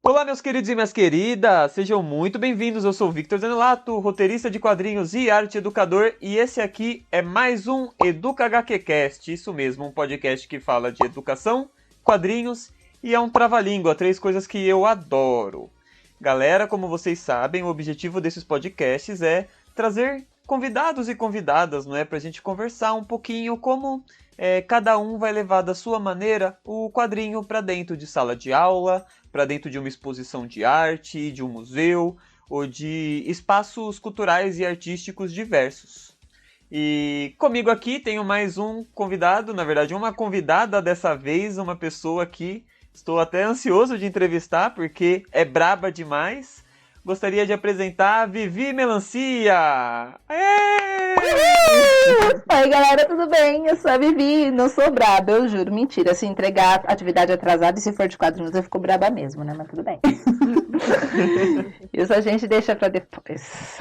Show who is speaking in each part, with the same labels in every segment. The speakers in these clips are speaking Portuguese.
Speaker 1: Olá, meus queridos e minhas queridas, sejam muito bem-vindos. Eu sou o Victor Zanelato, roteirista de quadrinhos e arte educador, e esse aqui é mais um Educa HQcast, isso mesmo, um podcast que fala de educação, quadrinhos e é um trava-língua, três coisas que eu adoro. Galera, como vocês sabem, o objetivo desses podcasts é trazer convidados e convidadas, não é? Pra gente conversar um pouquinho como cada um vai levar da sua maneira o quadrinho para dentro de sala de aula, para dentro de uma exposição de arte, de um museu ou de espaços culturais e artísticos diversos. E comigo aqui tenho mais um convidado, na verdade uma convidada dessa vez, uma pessoa que estou até ansioso de entrevistar porque é braba demais. Gostaria de apresentar a Vivi Melancia!
Speaker 2: Oi galera, tudo bem? Eu sou a Vivi, não sou braba, eu juro, mentira. Se entregar atividade atrasada e se for de quadrinhos eu fico braba mesmo, né? Mas tudo bem. Isso a gente deixa pra depois.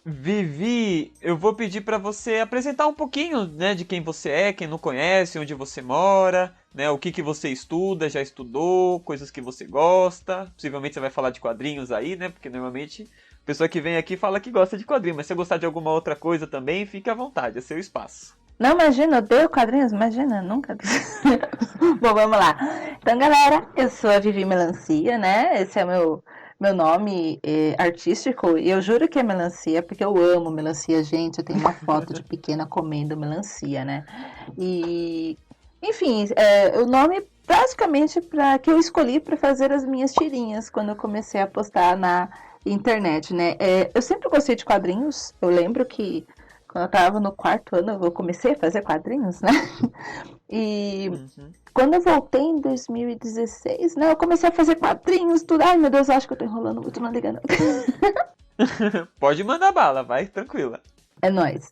Speaker 1: Vivi, eu vou pedir para você apresentar um pouquinho, né, de quem você é, quem não conhece, onde você mora, né, o que você estuda, já estudou, coisas que você gosta. Possivelmente você vai falar de quadrinhos aí, né, porque normalmente a pessoa que vem aqui fala que gosta de quadrinhos, mas se você gostar de alguma outra coisa também, fique à vontade, é seu espaço.
Speaker 2: Não, imagina, eu odeio quadrinhos, imagina, nunca. Bom, vamos lá. Então, galera, eu sou a Vivi Melancia, né? Esse é o meu nome artístico. E eu juro que é melancia, porque eu amo melancia, gente. Eu tenho uma foto de pequena comendo melancia, né? E, enfim, o nome basicamente que eu escolhi para fazer as minhas tirinhas quando eu comecei a postar na internet, né? Eu sempre gostei de quadrinhos. Eu lembro que quando eu tava no quarto ano, eu comecei a fazer quadrinhos, né? E quando eu voltei em 2016, né? Eu comecei a fazer quadrinhos, tudo. Ai, meu Deus, eu acho que eu tô enrolando muito, não liga não.
Speaker 1: Pode mandar bala, vai, tranquila.
Speaker 2: É nóis.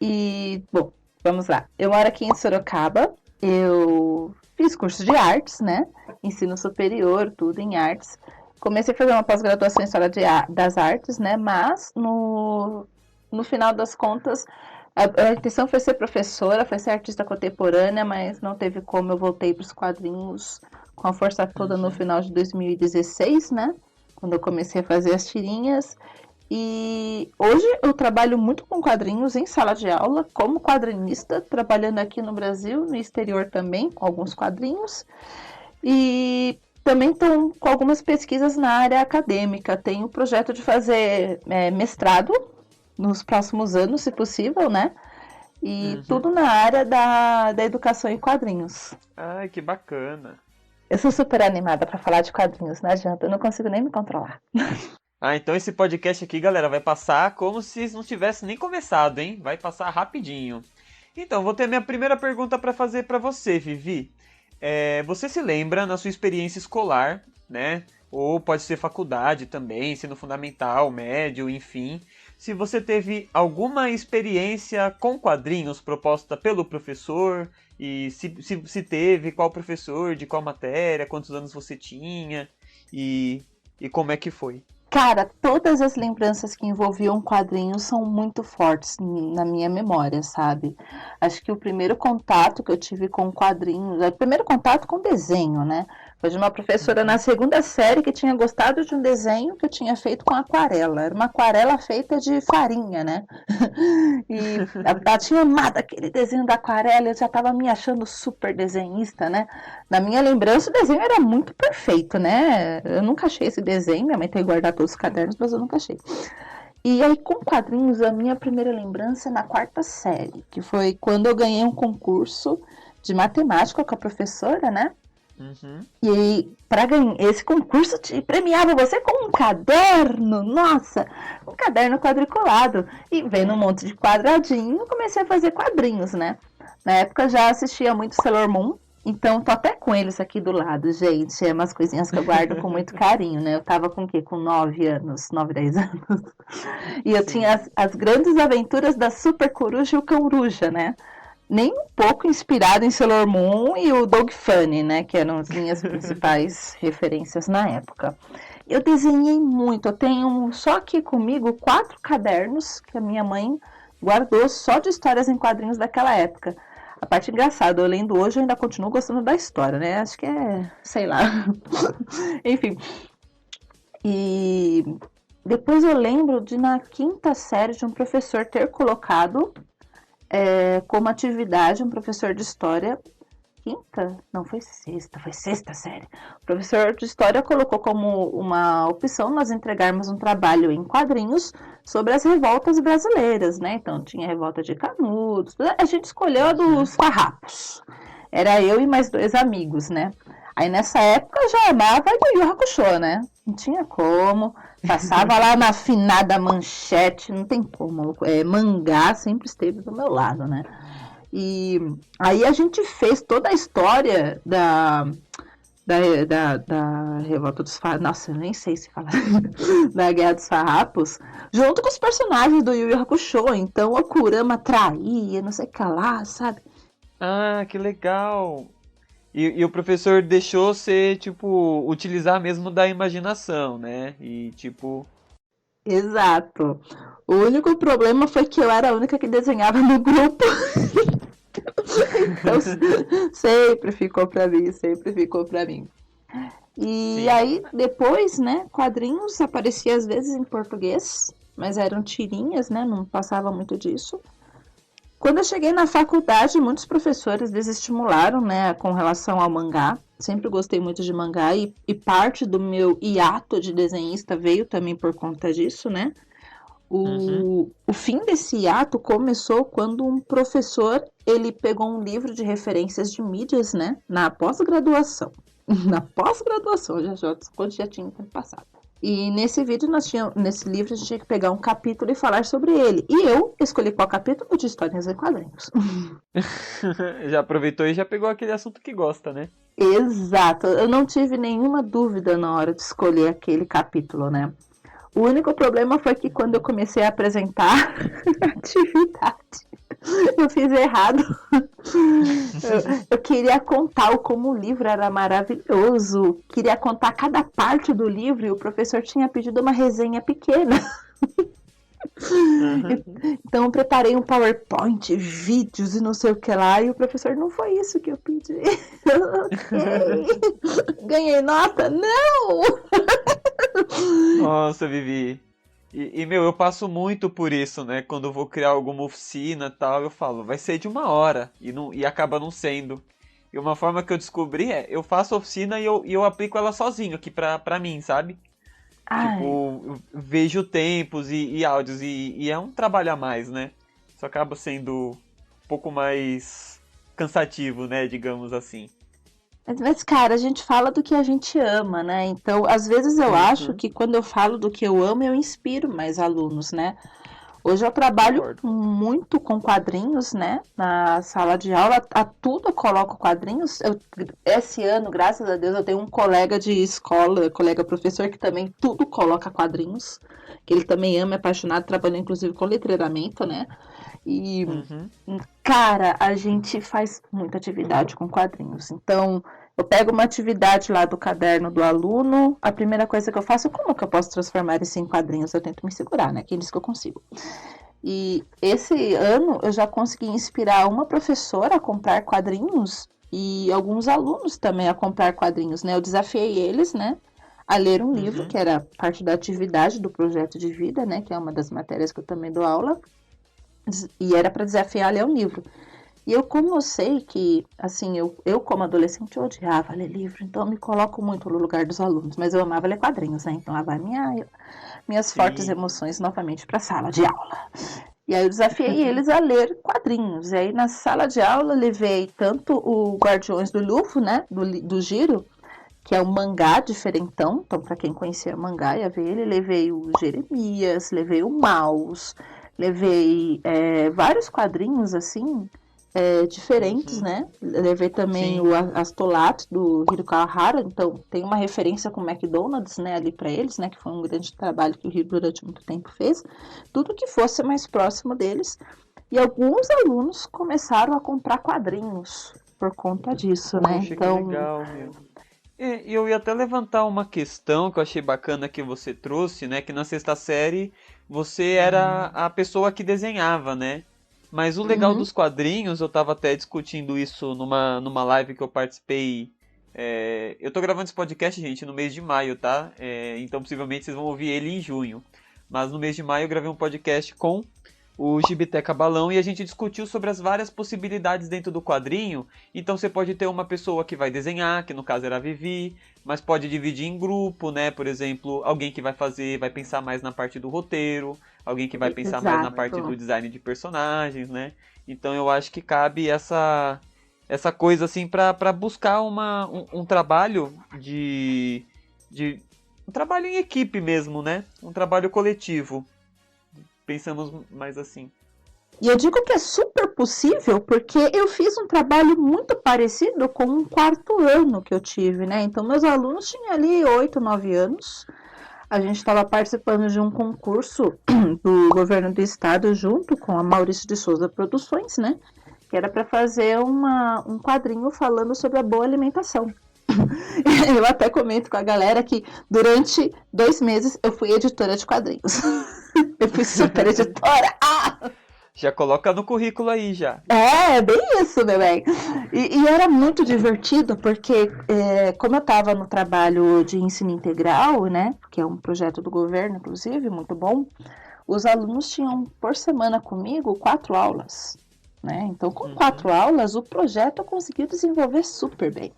Speaker 2: E, bom, vamos lá. Eu moro aqui em Sorocaba. Eu fiz curso de artes, né? Ensino superior, tudo em artes. Comecei a fazer uma pós-graduação em História das Artes, né? Mas, no final das contas, a intenção foi ser professora, foi ser artista contemporânea, mas não teve como. Eu voltei para os quadrinhos com a força toda no final de 2016, né? Quando eu comecei a fazer as tirinhas. E hoje eu trabalho muito com quadrinhos em sala de aula, como quadrinista, trabalhando aqui no Brasil, no exterior também, com alguns quadrinhos. E também estou com algumas pesquisas na área acadêmica. Tenho o projeto de fazer mestrado nos próximos anos, se possível, né? E tudo na área da educação em quadrinhos.
Speaker 1: Ai, que bacana.
Speaker 2: Eu sou super animada para falar de quadrinhos, não adianta, eu não consigo nem me controlar.
Speaker 1: Ah, então esse podcast aqui, galera, vai passar como se não tivesse nem começado, hein? Vai passar rapidinho. Então, vou ter minha primeira pergunta para fazer para você, Vivi. Você se lembra na sua experiência escolar, né? Ou pode ser faculdade também, ensino fundamental, médio, enfim. Se você teve alguma experiência com quadrinhos proposta pelo professor, e se teve, qual professor, de qual matéria, quantos anos você tinha, e como é que foi?
Speaker 2: Cara, todas as lembranças que envolviam quadrinhos são muito fortes na minha memória, sabe? Acho que o primeiro contato que eu tive com quadrinhos, o primeiro contato com desenho, né? Foi de uma professora na segunda série que tinha gostado de um desenho que eu tinha feito com aquarela. Era uma aquarela feita de farinha, né? E ela tinha amado aquele desenho da aquarela, eu já estava me achando super desenhista, né? Na minha lembrança, o desenho era muito perfeito, né? Eu nunca achei esse desenho, minha mãe tem guardado todos os cadernos, mas eu nunca achei. E aí, com quadrinhos, a minha primeira lembrança é na quarta série, que foi quando eu ganhei um concurso de matemática com a professora, né? E aí, para ganhar esse concurso, te premiava você com um caderno, nossa, um caderno quadriculado. E vendo um monte de quadradinho, comecei a fazer quadrinhos, né? Na época eu já assistia muito Sailor Moon, então tô até com eles aqui do lado, gente. É umas coisinhas que eu guardo com muito carinho, né? Eu tava com o quê? Com 9 anos, 9, 10 anos. E eu tinha as grandes aventuras da Super Coruja e o Cão-Ruja, né? Nem um pouco inspirado em Sailor Moon e o Dog Funny, né? Que eram as minhas principais referências na época. Eu desenhei muito. Eu tenho só aqui comigo 4 cadernos que a minha mãe guardou só de histórias em quadrinhos daquela época. A parte engraçada, eu lendo hoje, eu ainda continuo gostando da história, né? Acho que é, sei lá. Enfim. E depois eu lembro de na quinta série de um professor ter colocado como atividade, um professor de história, quinta? Não, foi sexta série. O professor de história colocou como uma opção nós entregarmos um trabalho em quadrinhos sobre as revoltas brasileiras, né? Então tinha a revolta de Canudos, a gente escolheu a dos farrapos. Era eu e mais 2 amigos, né? Aí nessa época eu já amava Yu Yu Hakusho, né? Não tinha como. Passava lá na afinada manchete, não tem como. Mangá sempre esteve do meu lado, né? E aí a gente fez toda a história da Revolta dos Farrapos. Nossa, eu nem sei se fala. Da Guerra dos Farrapos, junto com os personagens do Yu Yu Hakusho. Então o Kurama traía, não sei o que lá, sabe?
Speaker 1: Ah, que legal! E o professor deixou você, tipo, utilizar mesmo da imaginação, né? E, tipo...
Speaker 2: Exato. O único problema foi que eu era a única que desenhava no grupo. Então, sempre ficou pra mim, sempre ficou pra mim. E
Speaker 1: Sim.
Speaker 2: aí, depois, né, quadrinhos aparecia às vezes em português, mas eram tirinhas, né, não passava muito disso. Quando eu cheguei na faculdade, muitos professores desestimularam, né, com relação ao mangá. Sempre gostei muito de mangá e parte do meu hiato de desenhista veio também por conta disso, né?
Speaker 1: Uhum.
Speaker 2: O fim desse hiato começou quando um professor, ele pegou um livro de referências de mídias, né, na pós-graduação. Na pós-graduação, quando já tinha tempo passado. E nesse nesse livro a gente tinha que pegar um capítulo e falar sobre ele. E eu escolhi qual capítulo de histórias em quadrinhos.
Speaker 1: Já aproveitou e já pegou aquele assunto que gosta, né?
Speaker 2: Exato, eu não tive nenhuma dúvida na hora de escolher aquele capítulo, né? O único problema foi que quando eu comecei a apresentar a atividade, eu fiz errado. Eu queria contar como o livro era maravilhoso, queria contar cada parte do livro e o professor tinha pedido uma resenha pequena.
Speaker 1: Uhum.
Speaker 2: Então eu preparei um PowerPoint, vídeos e não sei o que lá, e o professor, não foi isso que eu pedi. Ok. Ganhei nota? Não!
Speaker 1: Nossa, Vivi. Meu, eu passo muito por isso, né? Quando eu vou criar alguma oficina e tal, eu falo, vai ser de 1 hora. E acaba não sendo. E uma forma que eu descobri eu faço a oficina e eu aplico ela sozinho aqui pra mim, sabe?
Speaker 2: Ai,
Speaker 1: Tipo, eu vejo tempos e áudios e é um trabalho a mais, né? Isso acaba sendo um pouco mais cansativo, né? Digamos assim.
Speaker 2: mas, cara, a gente fala do que a gente ama, né? Então, às vezes eu acho
Speaker 1: Uhum,
Speaker 2: que quando eu falo do que eu amo, eu inspiro mais alunos, né? Hoje eu trabalho
Speaker 1: concordo.
Speaker 2: muito com quadrinhos, né? Na sala de aula, a tudo eu coloco quadrinhos. Esse ano, graças a Deus, eu tenho um colega de escola, colega professor, que também tudo coloca quadrinhos. Que ele também ama, é apaixonado, trabalha inclusive com letreiramento, né? E,
Speaker 1: Uhum,
Speaker 2: cara, a gente faz muita atividade com quadrinhos. Então, eu pego uma atividade lá do caderno do aluno, a primeira coisa que eu faço, como que eu posso transformar isso em quadrinhos? Eu tento me segurar, né? Quem disse que eu consigo? E esse ano eu já consegui inspirar uma professora a comprar quadrinhos e alguns alunos também a comprar quadrinhos, né? Eu desafiei eles, né, a ler um livro,
Speaker 1: uhum.
Speaker 2: que era parte da atividade do projeto de vida, né, que é uma das matérias que eu também dou aula, e era para desafiar a ler um livro. E eu, como eu sei que, assim, eu como adolescente eu odiava ler livro, então eu me coloco muito no lugar dos alunos, mas eu amava ler quadrinhos, né? Então lá vai minhas fortes
Speaker 1: Sim.
Speaker 2: emoções novamente para a sala de aula. E aí eu desafiei eles a ler quadrinhos. E aí na sala de aula levei tanto o Guardiões do Lufo, né, do Giro, que é um mangá diferentão, então para quem conhecia mangá ia ver ele, levei o Jeremias, levei o Maus, levei vários quadrinhos assim, diferentes,
Speaker 1: Uhum.
Speaker 2: né? Levei também o
Speaker 1: Sim.
Speaker 2: Astolat do Hiro Kawahara, então tem uma referência com o McDonald's, né, ali para eles, né, que foi um grande trabalho que o Hiro durante muito tempo fez, tudo que fosse mais próximo deles. E alguns alunos começaram a comprar quadrinhos por conta disso, né?
Speaker 1: Poxa, que
Speaker 2: Então,
Speaker 1: legal, meu. E eu ia até levantar uma questão que eu achei bacana que você trouxe, né? Que na sexta série você era a pessoa que desenhava, né? Mas o legal dos quadrinhos, eu tava até discutindo isso numa live que eu participei. Eu tô gravando esse podcast, gente, no mês de maio, tá? Então possivelmente vocês vão ouvir ele em junho. Mas no mês de maio eu gravei um podcast com o Gibiteca Balão e a gente discutiu sobre as várias possibilidades dentro do quadrinho. Então você pode ter uma pessoa que vai desenhar, que no caso era a Vivi, mas pode dividir em grupo, né? Por exemplo, alguém que vai pensar mais na parte do roteiro, alguém que vai pensar mais na parte do design de personagens, né? Então eu acho que cabe essa coisa assim para buscar um trabalho de um trabalho em equipe mesmo, né? Um trabalho coletivo. Pensamos mais assim.
Speaker 2: E eu digo que é super possível porque eu fiz um trabalho muito parecido com um quarto ano que eu tive, né? Então, meus alunos tinham ali 8, 9 anos. A gente estava participando de um concurso do governo do estado junto com a Maurício de Souza Produções, né? Que era para fazer um quadrinho falando sobre a boa alimentação. Eu até comento com a galera que durante 2 meses eu fui editora de quadrinhos. Eu fui super editora.
Speaker 1: Já coloca no currículo aí, já.
Speaker 2: Bem isso, meu bem. E era muito divertido, porque como eu estava no trabalho de ensino integral, né, que é um projeto do governo, inclusive, muito bom, os alunos tinham, por semana comigo, 4 aulas. Né? Então, com 4 aulas, o projeto eu consegui desenvolver super bem.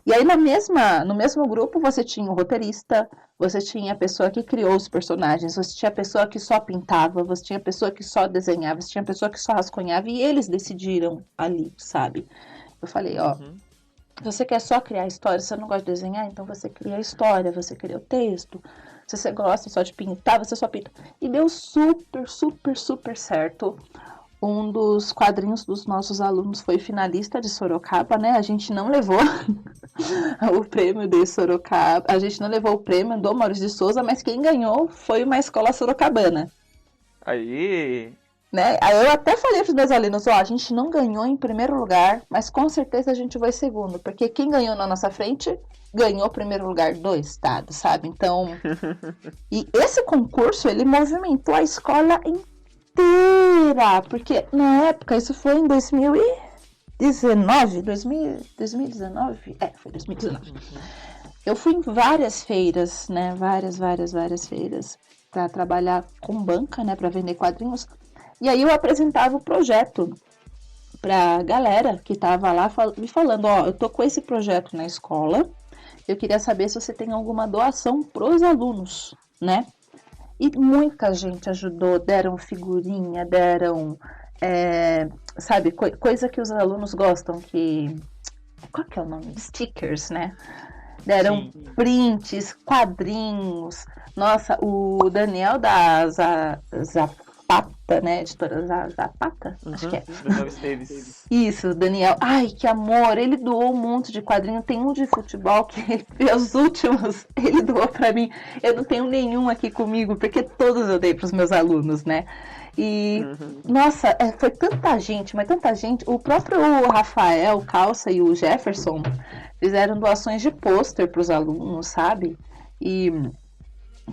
Speaker 2: E aí, no mesmo grupo, você tinha o roteirista, você tinha a pessoa que criou os personagens, você tinha a pessoa que só pintava, você tinha a pessoa que só desenhava, você tinha a pessoa que só rascunhava, e eles decidiram ali, sabe? Eu falei, ó, se você quer só criar a história, você não gosta de desenhar, então você cria a história, você cria o texto. Se você gosta só de pintar, você só pinta. E deu super, super, super certo. Um dos quadrinhos dos nossos alunos foi finalista de Sorocaba, né? A gente não levou o prêmio de Sorocaba, a gente não levou o prêmio do Maurício de Souza, mas quem ganhou foi uma escola sorocabana.
Speaker 1: Aí!
Speaker 2: Né? Aí eu até falei para os meus alunos, a gente não ganhou em primeiro lugar, mas com certeza a gente vai em segundo, porque quem ganhou na nossa frente ganhou o primeiro lugar do estado, sabe? Então, e esse concurso, ele movimentou a escola inteira, porque na época, isso foi em 2019, foi 2019. Eu fui em várias feiras, né, várias feiras, para trabalhar com banca, né, para vender quadrinhos, e aí eu apresentava o projeto pra galera que tava lá me falando, eu tô com esse projeto na escola, eu queria saber se você tem alguma doação pros alunos, né? E muita gente ajudou, deram figurinha, deram, sabe, coisa que os alunos gostam, qual que é o nome? Stickers, né? Deram prints, quadrinhos. Nossa, o Daniel da Zapata, né? Editora Zapata? Acho que é.
Speaker 1: Daniel Esteves.
Speaker 2: Isso, Daniel. Ai, que amor. Ele doou um monte de quadrinho. Tem um de futebol que os últimos ele doou pra mim. Eu não tenho nenhum aqui comigo, porque todos eu dei pros meus alunos, né? E, nossa, foi tanta gente, mas tanta gente. O próprio Rafael Calça e o Jefferson fizeram doações de pôster pros alunos, sabe? E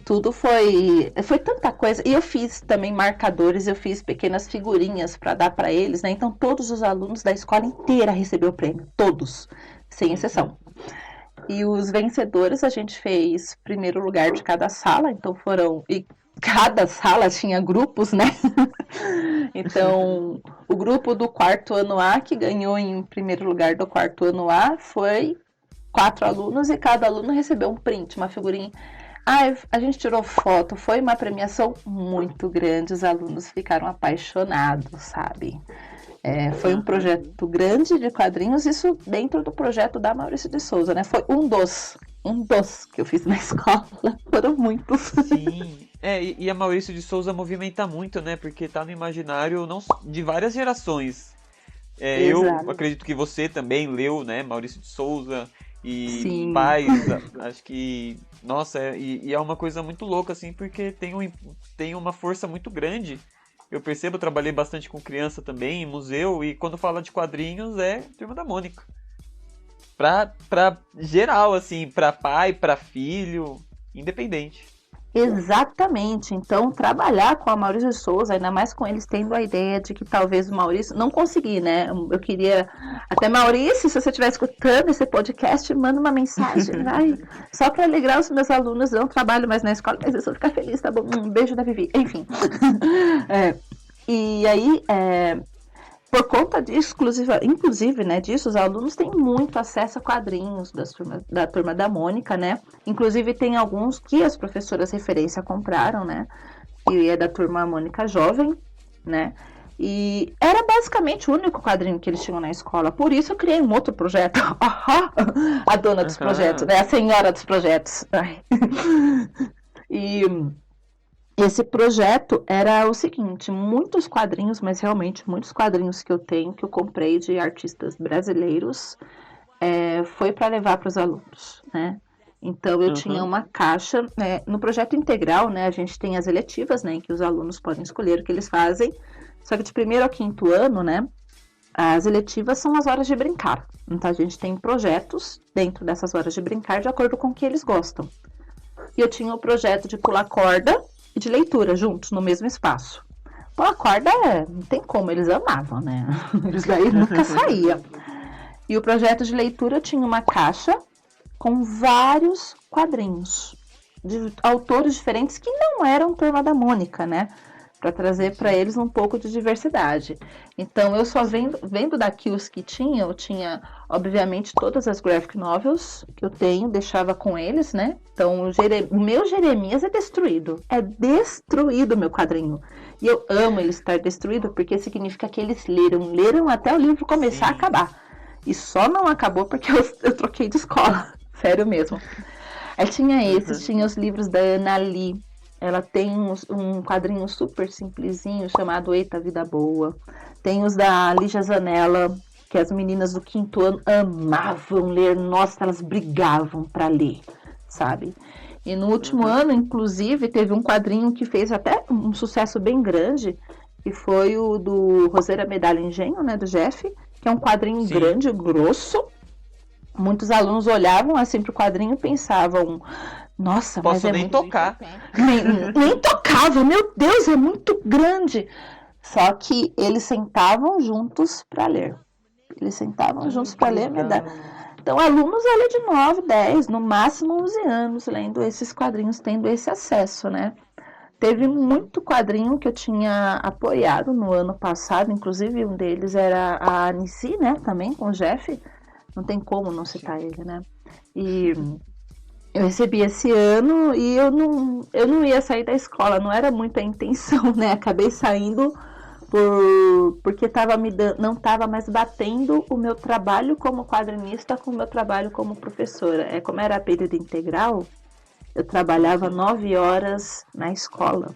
Speaker 2: tudo foi tanta coisa. E eu fiz também marcadores, eu fiz pequenas figurinhas para dar para eles, né? Então todos os alunos da escola inteira receberam o prêmio, todos, sem exceção. E os vencedores a gente fez primeiro lugar de cada sala, então e cada sala tinha grupos, né? Então, o grupo do quarto ano A, que ganhou em primeiro lugar do quarto ano A, foi 4 alunos e cada aluno recebeu um print, uma figurinha. A gente tirou foto, foi uma premiação muito grande, os alunos ficaram apaixonados, sabe? Foi um projeto grande de quadrinhos, isso dentro do projeto da Maurício de Souza, né? Foi um dos que eu fiz na escola, foram muitos.
Speaker 1: Sim, e a Maurício de Souza movimenta muito, né? Porque tá no imaginário de várias gerações. Eu acredito que você também leu, né? Maurício de Souza e
Speaker 2: Sim.
Speaker 1: pais, acho que... Nossa, e é uma coisa muito louca, assim, porque tem uma força muito grande. Eu percebo, eu trabalhei bastante com criança também, em museu, e quando fala de quadrinhos é Turma da Mônica. Pra geral, assim, pra pai, pra filho, independente.
Speaker 2: Exatamente. Então, trabalhar com a Maurício de Souza, ainda mais com eles tendo a ideia de que talvez o Maurício não consegui, né? Eu queria até Maurício, se você estiver escutando esse podcast, manda uma mensagem, vai, só para alegrar os meus alunos. Eu não trabalho mais na escola, mas eu só ficar feliz, tá bom? Um beijo da Vivi. Enfim. E aí, por conta disso, inclusive, né, disso, os alunos têm muito acesso a quadrinhos da turma da Mônica, né? Inclusive tem alguns que as professoras referência compraram, né? E é da turma Mônica Jovem, né? E era basicamente o único quadrinho que eles tinham na escola. Por isso eu criei um outro projeto. A dona dos projetos, né? A senhora dos projetos. E esse projeto era o seguinte, muitos quadrinhos, mas realmente muitos quadrinhos que eu tenho, que eu comprei de artistas brasileiros, foi para levar para os alunos, né? Então eu tinha uma caixa, no projeto integral, né, a gente tem as eletivas, né, em que os alunos podem escolher o que eles fazem, só que de primeiro ao quinto ano, né, as eletivas são as horas de brincar. Então a gente tem projetos dentro dessas horas de brincar de acordo com o que eles gostam. E eu tinha o projeto de pular corda e de leitura juntos no mesmo espaço. Pular corda, não tem como, eles amavam, né? Eles daí nunca saíam. E o projeto de leitura tinha uma caixa com vários quadrinhos de autores diferentes que não eram Turma da Mônica, né? Para trazer para eles um pouco de diversidade. Então, eu só vendo daqui os que eu tinha, obviamente, todas as graphic novels que eu tenho, deixava com eles, né? Então, o meu Jeremias é destruído o meu quadrinho. E eu amo ele estar destruído, porque significa que eles leram até o livro começar a acabar. E só não acabou porque eu troquei de escola, sério mesmo. Aí tinha tinha os livros da Ana Lee. Ela tem um quadrinho super simplesinho chamado Eita Vida Boa. Tem os da Lígia Zanella, que as meninas do quinto ano amavam ler. Nossa, elas brigavam para ler, sabe? E no último ano, inclusive, teve um quadrinho que fez até um sucesso bem grande, que foi o do Roseira Medalha Engenho, né, do Jeff, que é um quadrinho grande, grosso. Muitos alunos olhavam assim pro quadrinho e pensavam... Nossa,
Speaker 1: Posso
Speaker 2: mas é
Speaker 1: nem
Speaker 2: muito...
Speaker 1: tocar.
Speaker 2: Nem tocava, meu Deus, é muito grande. Só que eles sentavam juntos para ler. Então, alunos ali de 9, 10, no máximo 11 anos, lendo esses quadrinhos, tendo esse acesso, né? Teve muito quadrinho que eu tinha apoiado no ano passado, inclusive um deles era a Anici, né? Também com o Jeff. Não tem como não citar ele, né? E... eu recebi esse ano e eu não ia sair da escola, não era muita intenção, né? Acabei saindo porque não estava mais batendo o meu trabalho como quadrinista com o meu trabalho como professora. Como era período integral, eu trabalhava 9 horas na escola.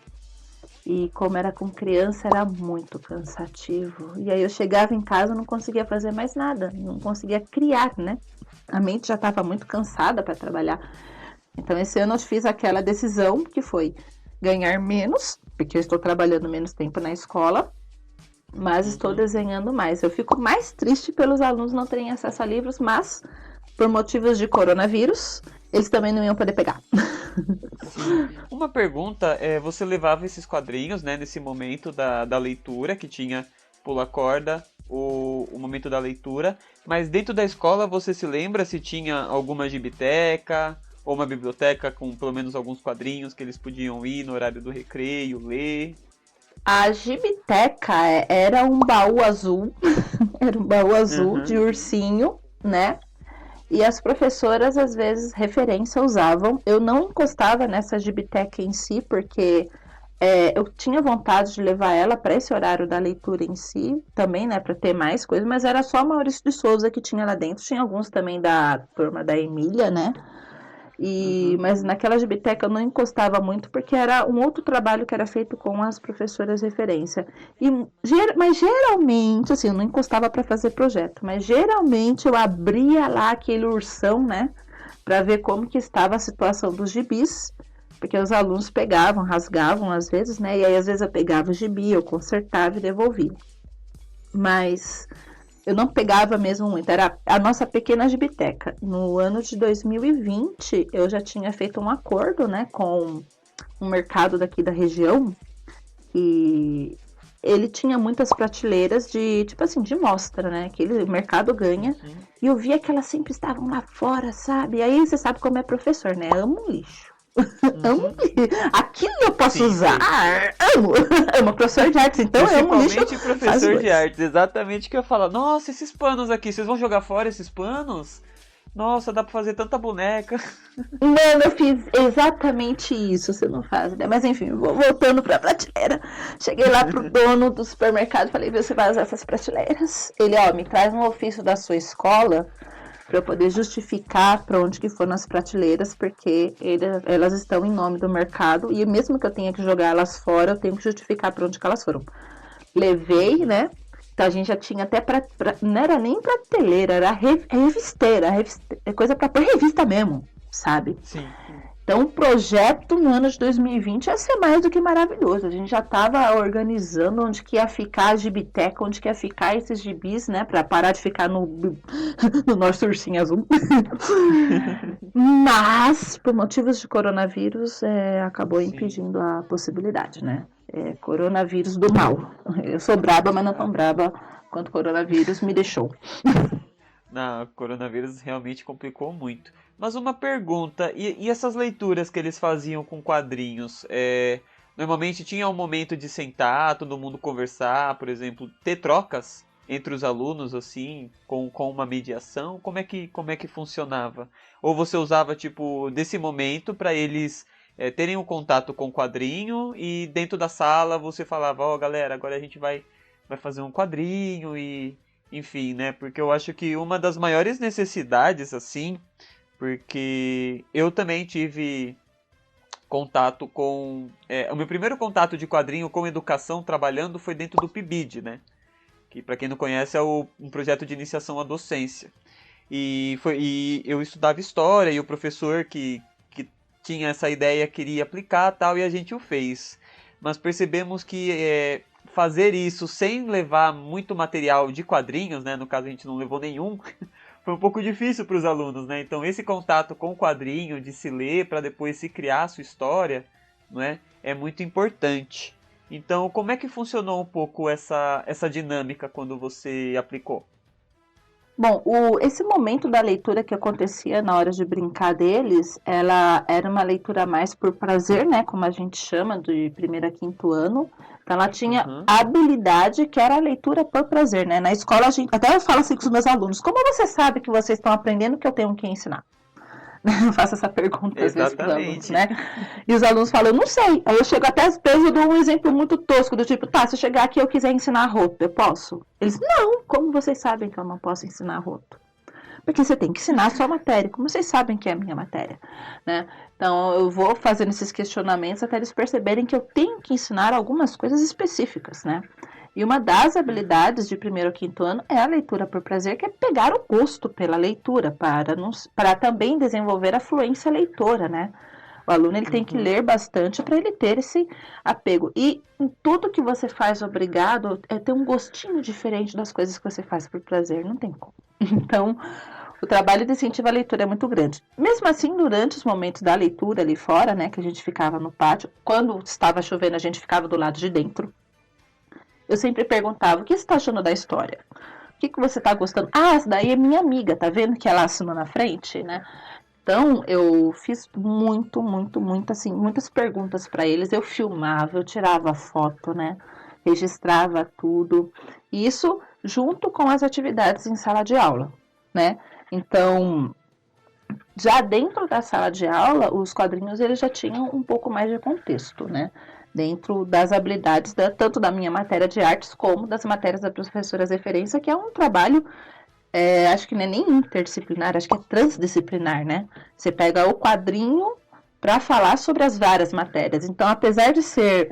Speaker 2: E como era com criança, era muito cansativo. E aí eu chegava em casa e não conseguia fazer mais nada, não conseguia criar, né? A mente já estava muito cansada para trabalhar. Então, esse ano eu fiz aquela decisão que foi ganhar menos, porque eu estou trabalhando menos tempo na escola, mas estou desenhando mais. Eu fico mais triste pelos alunos não terem acesso a livros, mas por motivos de coronavírus, eles também não iam poder pegar.
Speaker 1: Sim. Uma pergunta, você levava esses quadrinhos, né, nesse momento da leitura, que tinha pula corda, o momento da leitura, mas dentro da escola você se lembra se tinha alguma gibiteca ou uma biblioteca com pelo menos alguns quadrinhos que eles podiam ir no horário do recreio, ler?
Speaker 2: A gibiteca era um baú azul, era um baú azul de ursinho, né? E as professoras, às vezes, referência usavam. Eu não encostava nessa gibiteca em si, porque eu tinha vontade de levar ela para esse horário da leitura em si, também, né, para ter mais coisas, mas era só Maurício de Souza que tinha lá dentro. Tinha alguns também da turma da Emília, né? Mas naquela gibiteca eu não encostava muito, porque era um outro trabalho que era feito com as professoras referência. Mas geralmente, assim, eu não encostava para fazer projeto, mas geralmente eu abria lá aquele ursão, né, para ver como que estava a situação dos gibis, porque os alunos pegavam, rasgavam às vezes, né, e aí às vezes eu pegava o gibi, eu consertava e devolvia. Mas... eu não pegava mesmo muito, era a nossa pequena gibiteca. No ano de 2020, eu já tinha feito um acordo, né, com um mercado daqui da região e ele tinha muitas prateleiras de, tipo assim, de mostra, né? Que o mercado ganha. E eu via que elas sempre estavam lá fora, sabe? E aí você sabe como é professor, né? Amo lixo. Amo lixo. Aquilo eu posso usar. Amo. Amo professor de artes, então eu amo lixo.
Speaker 1: Principalmente professor de artes, exatamente o que eu ia falar. Nossa, esses panos aqui, vocês vão jogar fora esses panos? Nossa, dá pra fazer tanta boneca.
Speaker 2: Mano, eu fiz exatamente isso, você não faz, né? Mas enfim, voltando pra prateleira. Cheguei lá pro dono do supermercado, falei, você vai usar essas prateleiras? Ele, me traz um ofício da sua escola pra eu poder justificar pra onde que foram as prateleiras, porque elas estão em nome do mercado, e mesmo que eu tenha que jogar elas fora, eu tenho que justificar pra onde que elas foram. Levei, né? Então a gente já tinha até não era nem prateleira, era revisteira, é coisa pra pôr revista mesmo, sabe?
Speaker 1: Sim.
Speaker 2: Então o projeto no ano de 2020 ia ser mais do que maravilhoso. A gente já estava organizando onde que ia ficar a gibiteca, onde que ia ficar esses gibis, né? Pra parar de ficar no nosso ursinho azul. Mas, por motivos de coronavírus, acabou impedindo a possibilidade, né? Coronavírus do mal. Eu sou braba, mas não tão braba quanto o coronavírus me deixou.
Speaker 1: Não, o coronavírus realmente complicou muito. Mas uma pergunta, e essas leituras que eles faziam com quadrinhos? Normalmente tinha um momento de sentar, todo mundo conversar, por exemplo, ter trocas entre os alunos, assim, com uma mediação? Como é que funcionava? Ou você usava, tipo, desse momento para eles terem um contato com o quadrinho e dentro da sala você falava, galera, agora a gente vai fazer um quadrinho e... Enfim, né? Porque eu acho que uma das maiores necessidades, assim, porque eu também tive contato com... o meu primeiro contato de quadrinho com educação trabalhando foi dentro do PIBID, né? Que, para quem não conhece, é um projeto de iniciação à docência. E eu estudava história e o professor que tinha essa ideia queria aplicar tal, e a gente o fez. Mas percebemos que... fazer isso sem levar muito material de quadrinhos, né? No caso a gente não levou nenhum, foi um pouco difícil para os alunos, né? Então esse contato com o quadrinho, de se ler para depois se criar a sua história, não é? É muito importante. Então como é que funcionou um pouco essa dinâmica quando você aplicou?
Speaker 2: Bom, esse momento da leitura que acontecia na hora de brincar deles, ela era uma leitura mais por prazer, né? Como a gente chama, de primeiro a quinto ano. Então ela tinha habilidade que era a leitura por prazer, né? Na escola, até eu falo assim com os meus alunos, como você sabe que vocês estão aprendendo que eu tenho que ensinar? Eu faço essa pergunta às vezes para os alunos, né? E os alunos falam, eu não sei. Aí eu chego até às vezes eu dou um exemplo muito tosco, do tipo, tá, se eu chegar aqui e eu quiser ensinar roto, eu posso? Eles, não, como vocês sabem que eu não posso ensinar roto? Porque você tem que ensinar a sua matéria, como vocês sabem que é a minha matéria, né? Então eu vou fazendo esses questionamentos até eles perceberem que eu tenho que ensinar algumas coisas específicas, né? E uma das habilidades de primeiro ao quinto ano é a leitura por prazer, que é pegar o gosto pela leitura, para também desenvolver a fluência leitora, né? O aluno ele tem que ler bastante para ele ter esse apego. E em tudo que você faz obrigado, ter um gostinho diferente das coisas que você faz por prazer, não tem como. Então, o trabalho de incentivo à leitura é muito grande. Mesmo assim, durante os momentos da leitura ali fora, né, que a gente ficava no pátio, quando estava chovendo, a gente ficava do lado de dentro. Eu sempre perguntava, o que você está achando da história? O que você está gostando? Ah, essa daí é minha amiga, tá vendo que ela assinou na frente, né? Então, eu fiz muito, assim, muitas perguntas para eles. Eu filmava, eu tirava foto, né? Registrava tudo. E isso junto com as atividades em sala de aula, né? Então, já dentro da sala de aula, os quadrinhos eles já tinham um pouco mais de contexto, né? Dentro das habilidades, tanto da minha matéria de artes, como das matérias da professora referência, que é um trabalho, acho que não é nem interdisciplinar, acho que é transdisciplinar, né? Você pega o quadrinho para falar sobre as várias matérias. Então, apesar de ser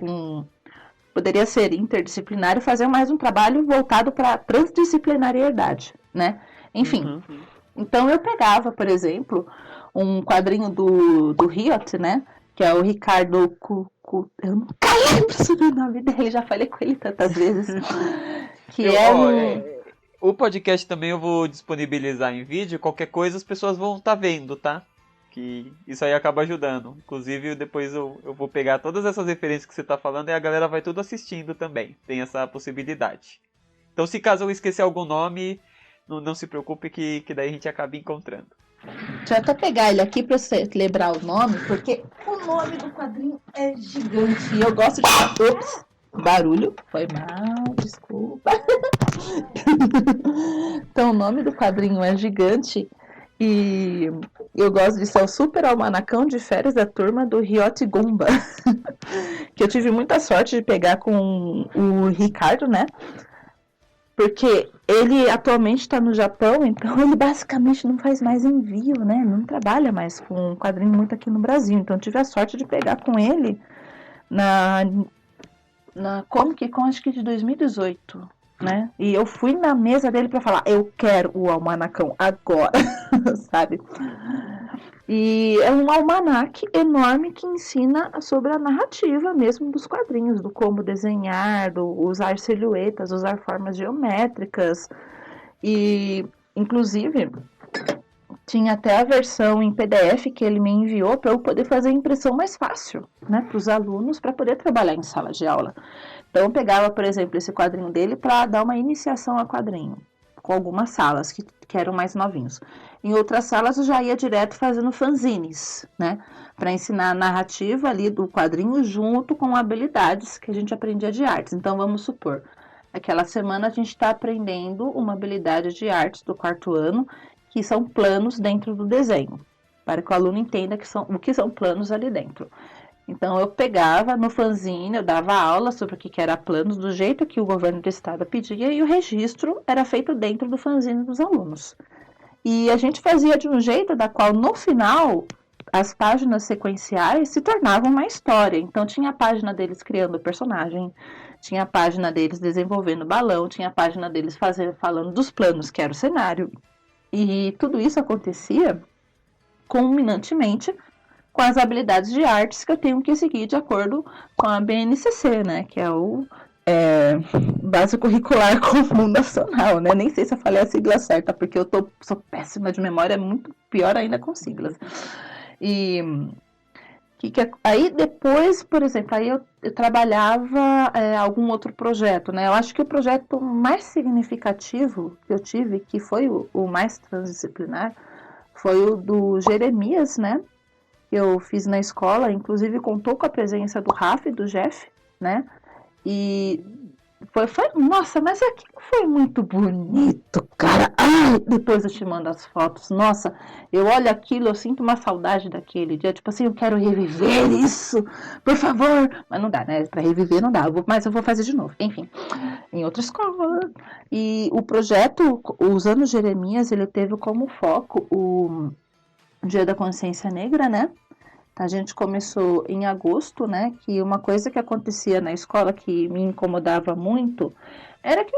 Speaker 2: poderia ser interdisciplinar e fazer mais um trabalho voltado para a transdisciplinariedade, né? Enfim, então eu pegava, por exemplo, um quadrinho do Riot, né? Que é o Ricardo eu nunca lembro sobre o nome dele, já falei com ele tantas vezes.
Speaker 1: O podcast também eu vou disponibilizar em vídeo, qualquer coisa as pessoas vão estar vendo, tá? que isso aí acaba ajudando. Inclusive, depois eu vou pegar todas essas referências que você tá falando e a galera vai tudo assistindo também. Tem essa possibilidade. Então, se caso eu esquecer algum nome, não se preocupe que daí a gente acaba encontrando.
Speaker 2: Deixa eu até pegar ele aqui para você lembrar o nome, porque o nome do quadrinho é gigante. E eu gosto de... Ops, barulho. Foi mal, desculpa. Então, o nome do quadrinho é gigante. E eu gosto de ser o Super Almanacão de Férias da Turma do Ryoti Gumba. Que eu tive muita sorte de pegar com o Ricardo, né? Porque ele atualmente está no Japão, então ele basicamente não faz mais envio, né? Não trabalha mais com quadrinho muito aqui no Brasil. Então eu tive a sorte de pegar com ele na Comic Con, acho que de 2018, né? E eu fui na mesa dele para falar, eu quero o almanacão agora, sabe? E é um almanaque enorme que ensina sobre a narrativa mesmo dos quadrinhos, do como desenhar, do usar silhuetas, usar formas geométricas. E, inclusive, tinha até a versão em PDF que ele me enviou para eu poder fazer a impressão mais fácil, né, para os alunos, para poder trabalhar em sala de aula. Então, eu pegava, por exemplo, esse quadrinho dele para dar uma iniciação a quadrinho, com algumas salas que eram mais novinhos. Em outras salas eu já ia direto fazendo fanzines, né? Para ensinar a narrativa ali do quadrinho junto com habilidades que a gente aprendia de artes. Então, vamos supor, aquela semana a gente está aprendendo uma habilidade de artes do 4º ano, que são planos dentro do desenho, para que o aluno entenda o que são planos ali dentro. Então, eu pegava no fanzine, eu dava aula sobre o que era planos, do jeito que o governo do estado pedia, e o registro era feito dentro do fanzine dos alunos. E a gente fazia de um jeito da qual, no final, as páginas sequenciais se tornavam uma história. Então, tinha a página deles criando o personagem, tinha a página deles desenvolvendo o balão, tinha a página deles falando dos planos, que era o cenário. E tudo isso acontecia culminantemente com as habilidades de artes que eu tenho que seguir de acordo com a BNCC, né? Que é o Base Curricular Comum Nacional, né? Nem sei se eu falei a sigla certa, porque eu sou péssima de memória, é muito pior ainda com siglas. E aí depois, por exemplo, aí eu trabalhava algum outro projeto, né? Eu acho que o projeto mais significativo que eu tive, que foi o mais transdisciplinar, foi o do Jeremias, né? Eu fiz na escola, inclusive contou com a presença do Rafa e do Jeff, né? E nossa, mas aquilo foi muito bonito, cara. Ai, depois eu te mando as fotos. Nossa, eu olho aquilo, eu sinto uma saudade daquele dia. Tipo assim, eu quero reviver isso, por favor. Mas não dá, né? Pra reviver não dá. Mas eu vou fazer de novo. Enfim, em outra escola. E o projeto, usando Jeremias, ele teve como foco o Dia da Consciência Negra, né? A gente começou em agosto, né? Que uma coisa que acontecia na escola que me incomodava muito era que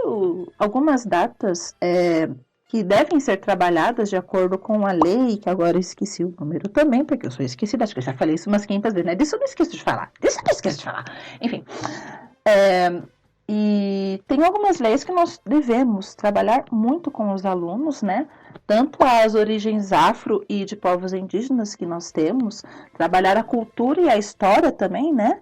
Speaker 2: algumas datas que devem ser trabalhadas de acordo com a lei, que agora eu esqueci o número também, porque eu sou esquecida, acho que eu já falei isso umas 500 vezes, né? Disso eu não esqueço de falar. Enfim. E tem algumas leis que nós devemos trabalhar muito com os alunos, né? Tanto as origens afro e de povos indígenas que nós temos, trabalhar a cultura e a história também, né?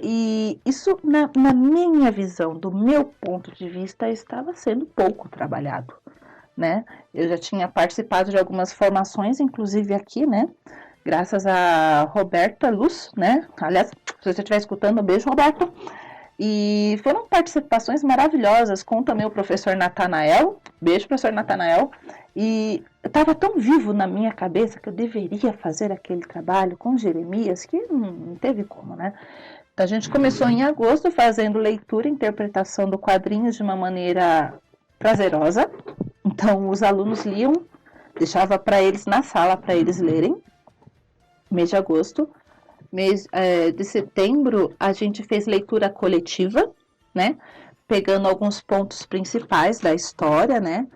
Speaker 2: E isso, na minha visão, do meu ponto de vista, estava sendo pouco trabalhado, né? Eu já tinha participado de algumas formações, inclusive aqui, né? Graças a Roberta Luz, né? Aliás, se você estiver escutando, um beijo, Roberta. E foram participações maravilhosas com também o professor Natanael. Beijo, professor Natanael. E estava tão vivo na minha cabeça que eu deveria fazer aquele trabalho com Jeremias que não teve como, né? Então, a gente começou em agosto fazendo leitura e interpretação do quadrinho de uma maneira prazerosa. Então, os alunos liam, deixava para eles na sala para eles lerem, mês de agosto. Mês de setembro, a gente fez leitura coletiva, né? Pegando alguns pontos principais da história, né?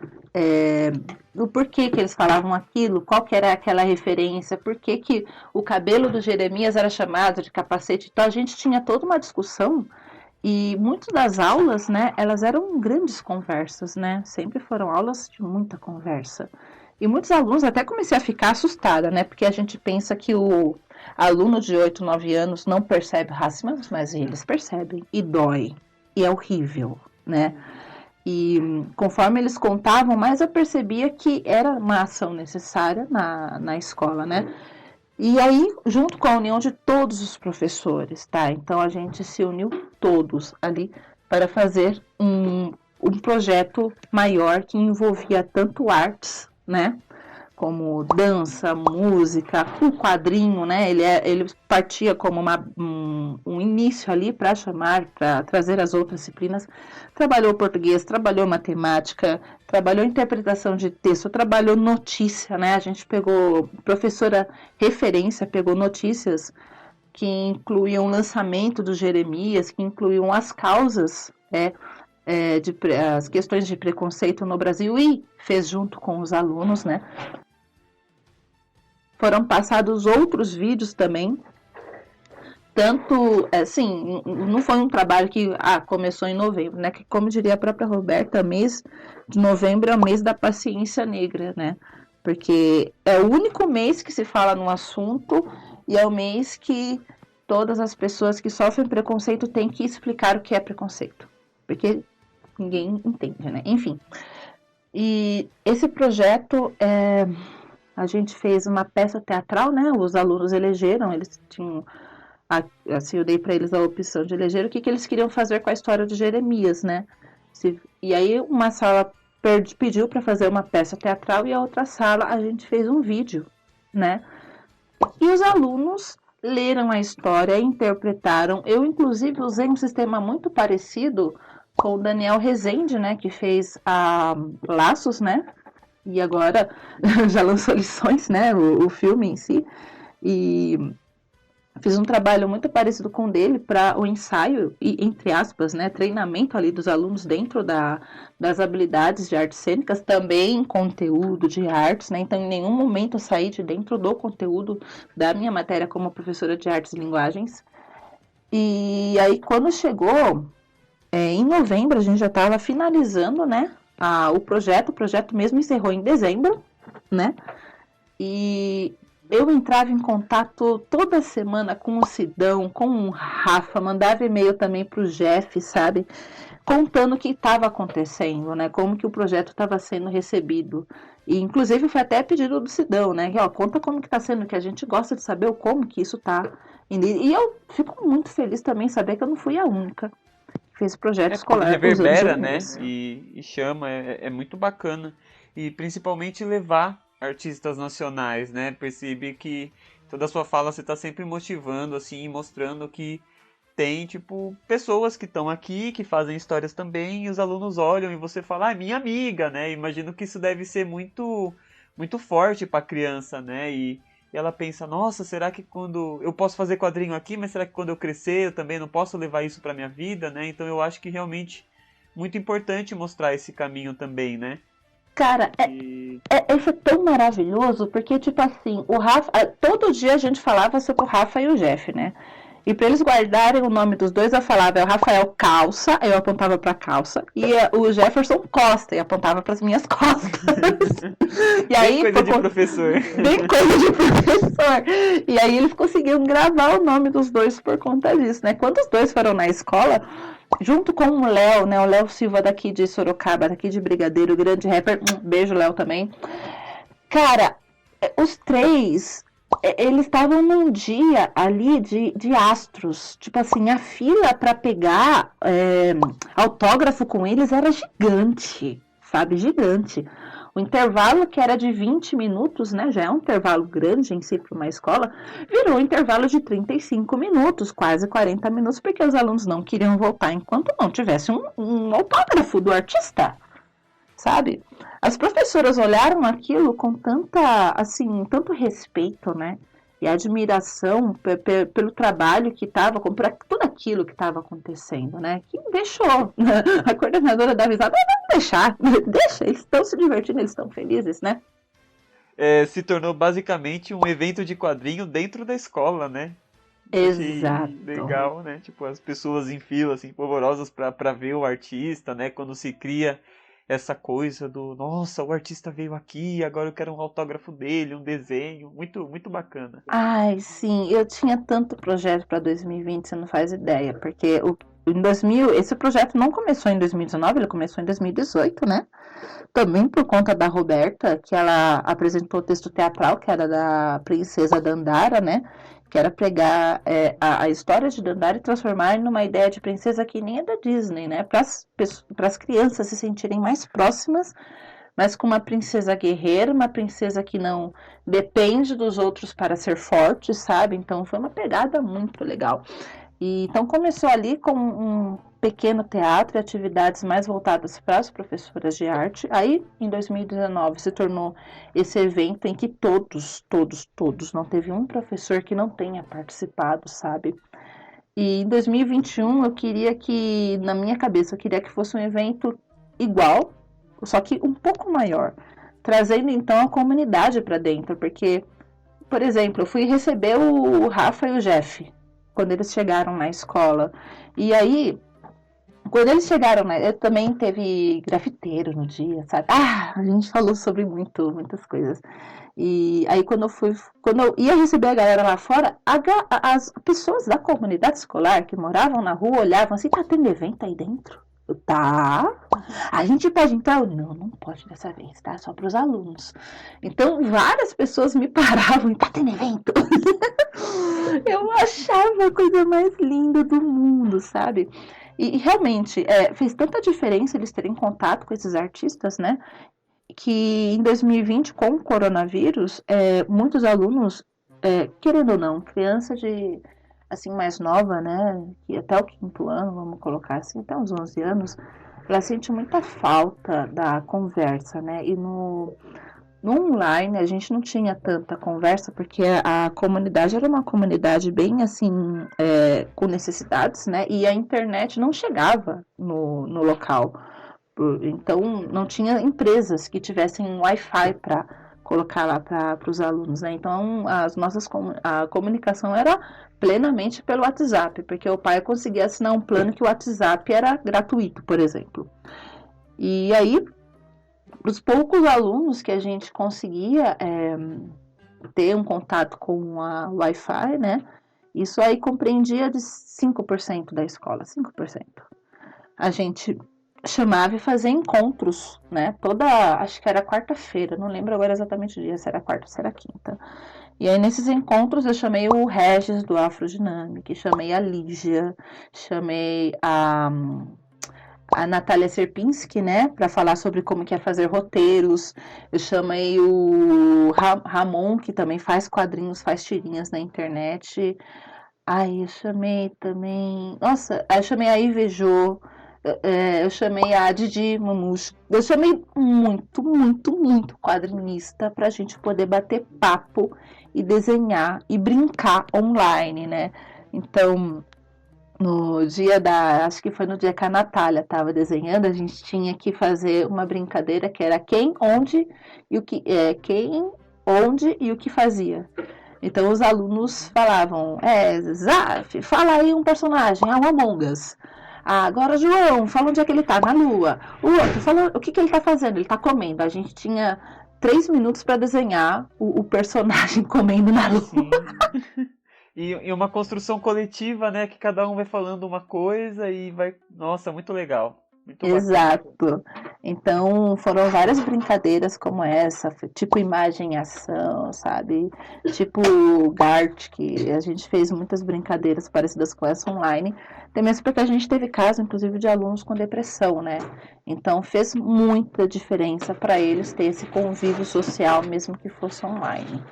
Speaker 2: Do porquê que eles falavam aquilo, qual que era aquela referência, por que o cabelo do Jeremias era chamado de capacete. Então, a gente tinha toda uma discussão e muitas das aulas, né? Elas eram grandes conversas, né? Sempre foram aulas de muita conversa. E muitos alunos até comecei a ficar assustada, né? Porque a gente pensa que o aluno de 8, 9 anos não percebe racismo, mas eles percebem. E dói. E é horrível, né? E conforme eles contavam, mais eu percebia que era uma ação necessária na escola, né? E aí, junto com a união de todos os professores, tá? Então a gente se uniu todos ali para fazer um projeto maior que envolvia tanto artes, né? Como dança, música, o quadrinho, né? Ele partia como um início ali para trazer as outras disciplinas. Trabalhou português, trabalhou matemática, trabalhou interpretação de texto, trabalhou notícia, né? A gente pegou, professora referência, pegou notícias que incluíam o lançamento do Jeremias, que incluíam as causas, as questões de preconceito no Brasil e fez junto com os alunos, né? Foram passados outros vídeos também. Tanto, assim, não foi um trabalho que começou em novembro, né? Que, como diria a própria Roberta, mês de novembro é o mês da paciência negra, né? Porque é o único mês que se fala no assunto e é o mês que todas as pessoas que sofrem preconceito têm que explicar o que é preconceito. Porque ninguém entende, né? Enfim. E esse projeto a gente fez uma peça teatral, né? Os alunos elegeram, eles tinham, assim, eu dei para eles a opção de eleger o que eles queriam fazer com a história de Jeremias, né? E aí uma sala pediu para fazer uma peça teatral e a outra sala a gente fez um vídeo, né? E os alunos leram a história, interpretaram. Eu, inclusive, usei um sistema muito parecido com o Daniel Rezende, né? Que fez a Laços, né? E agora já lançou Lições, né? O filme em si. E fiz um trabalho muito parecido com o dele para o ensaio e, entre aspas, né, treinamento ali dos alunos dentro das habilidades de artes cênicas, também conteúdo de artes, né? Então, em nenhum momento eu saí de dentro do conteúdo da minha matéria como professora de artes e linguagens. E aí, quando chegou em novembro, a gente já estava finalizando, né? O projeto mesmo encerrou em dezembro, né? E eu entrava em contato toda semana com o Sidão, com o Rafa, mandava e-mail também para o Jeff, sabe? Contando o que estava acontecendo, né? Como que o projeto estava sendo recebido. E, inclusive, foi até pedido do Sidão, né? Que, conta como que está sendo, que a gente gosta de saber como que isso está. E eu fico muito feliz também saber que eu não fui a única que fez projeto escolar usando
Speaker 1: Reverbera, né?
Speaker 2: Jeremias.
Speaker 1: E chama, é muito bacana. E principalmente levar artistas nacionais, né? Percebe que toda a sua fala você está sempre motivando, assim, mostrando que tem, tipo, pessoas que estão aqui, que fazem histórias também, e os alunos olham e você fala, minha amiga, né? Imagino que isso deve ser muito, muito forte para a criança, né? E ela pensa, nossa, será que quando eu posso fazer quadrinho aqui, mas será que quando eu crescer eu também não posso levar isso para minha vida, né? Então eu acho que realmente muito importante mostrar esse caminho também, né?
Speaker 2: Cara, isso é tão maravilhoso, porque, tipo assim, o Rafa, todo dia a gente falava sobre o Rafa e o Jeff, né? E para eles guardarem o nome dos dois, eu falava, é o Rafael Calça, eu apontava pra calça, e o Jefferson Costa, eu apontava pras minhas costas.
Speaker 1: E aí, bem coisa de professor.
Speaker 2: Bem coisa de professor. E aí eles conseguiram gravar o nome dos dois por conta disso, né? Quando os dois foram na escola, junto com o Léo, né? O Léo Silva daqui de Sorocaba, daqui de Brigadeiro, grande rapper. Beijo, Léo, também. Cara, os três, eles estavam num dia ali de astros. Tipo assim, a fila para pegar autógrafo com eles era gigante, sabe? Gigante. O intervalo, que era de 20 minutos, né? Já é um intervalo grande em si para uma escola, virou um intervalo de 35 minutos, quase 40 minutos, porque os alunos não queriam voltar enquanto não tivesse um autógrafo do artista, sabe? As professoras olharam aquilo com tanto respeito, né? E admiração pelo trabalho que estava, por tudo aquilo que estava acontecendo, né? Que deixou a coordenadora da risada, vamos deixar, deixa, eles estão se divertindo, eles estão felizes, né?
Speaker 1: Se tornou basicamente um evento de quadrinho dentro da escola, né?
Speaker 2: Exato.
Speaker 1: Legal, né? Tipo, as pessoas em fila, assim, polvorosas pra ver o artista, né? Quando se cria essa coisa do, nossa, o artista veio aqui, agora eu quero um autógrafo dele, um desenho, muito, muito bacana.
Speaker 2: Ai, sim, eu tinha tanto projeto para 2020, você não faz ideia, porque em 2000, esse projeto não começou em 2019, ele começou em 2018, né? Também por conta da Roberta, que ela apresentou o texto teatral, que era da Princesa Dandara, né? Que era pegar a história de Dandara e transformar numa ideia de princesa que nem é da Disney, né? Para as crianças se sentirem mais próximas, mas com uma princesa guerreira, uma princesa que não depende dos outros para ser forte, sabe? Então foi uma pegada muito legal. E, então começou ali com um pequeno teatro e atividades mais voltadas para as professoras de arte. Aí, em 2019, se tornou esse evento em que todos, não teve um professor que não tenha participado, sabe? E em 2021 eu queria que, na minha cabeça, eu queria que fosse um evento igual, só que um pouco maior, trazendo então a comunidade para dentro, porque, por exemplo, eu fui receber o Rafa e o Jeff quando eles chegaram na escola. E aí, quando eles chegaram, né, eu também teve grafiteiro no dia, sabe? Ah, a gente falou sobre muitas coisas. E aí quando eu ia receber a galera lá fora, as pessoas da comunidade escolar que moravam na rua olhavam assim, tá tendo evento aí dentro? Eu, tá. A gente pode entrar? Eu, não pode dessa vez, tá? Só para os alunos. Então, várias pessoas me paravam e tá tendo evento? Eu achava a coisa mais linda do mundo, sabe? E realmente, fez tanta diferença eles terem contato com esses artistas, né? Que em 2020, com o coronavírus, muitos alunos, querendo ou não, criança de, assim, mais nova, né? Que até o 5º ano, vamos colocar assim, até uns 11 anos, ela sente muita falta da conversa, né? E no online a gente não tinha tanta conversa porque a comunidade era uma comunidade bem assim com necessidades, né? E a internet não chegava no local. Então não tinha empresas que tivessem um Wi-Fi para colocar lá para os alunos, né? Então a comunicação era plenamente pelo WhatsApp, porque o pai conseguia assinar um plano que o WhatsApp era gratuito, por exemplo. E aí os poucos alunos que a gente conseguia ter um contato com a Wi-Fi, né? Isso aí compreendia de 5% da escola, 5%. A gente chamava e fazia encontros, né? Acho que era quarta-feira, não lembro agora exatamente o dia, se era quarta ou se era quinta. E aí nesses encontros eu chamei o Regis do Afrodinâmica, chamei a Lígia, chamei a Natália Serpinski, né, para falar sobre como que é fazer roteiros. Eu chamei o Ramon, que também faz quadrinhos, faz tirinhas na internet. Aí eu chamei também... Nossa, aí eu chamei a Ivejô, eu chamei a Didi Mamush. Eu chamei muito quadrinista pra gente poder bater papo e desenhar e brincar online, né? Então... No dia acho que foi no dia que a Natália estava desenhando, a gente tinha que fazer uma brincadeira que era quem, onde e o que fazia. Então os alunos falavam, Zaf, fala aí um personagem, o Among Us. Agora João, fala onde é que ele tá, na lua. O outro, fala o que ele tá fazendo, ele tá comendo. A gente tinha 3 minutos para desenhar o personagem comendo na lua.
Speaker 1: Sim. E uma construção coletiva, né? Que cada um vai falando uma coisa e vai... Nossa, muito legal. Muito
Speaker 2: Exato.
Speaker 1: bacana.
Speaker 2: Então, foram várias brincadeiras como essa, tipo imagem e ação, sabe? Tipo Gart, que a gente fez muitas brincadeiras parecidas com essa online. Tem mesmo porque a gente teve caso, inclusive, de alunos com depressão, né? Então, fez muita diferença para eles ter esse convívio social, mesmo que fosse online.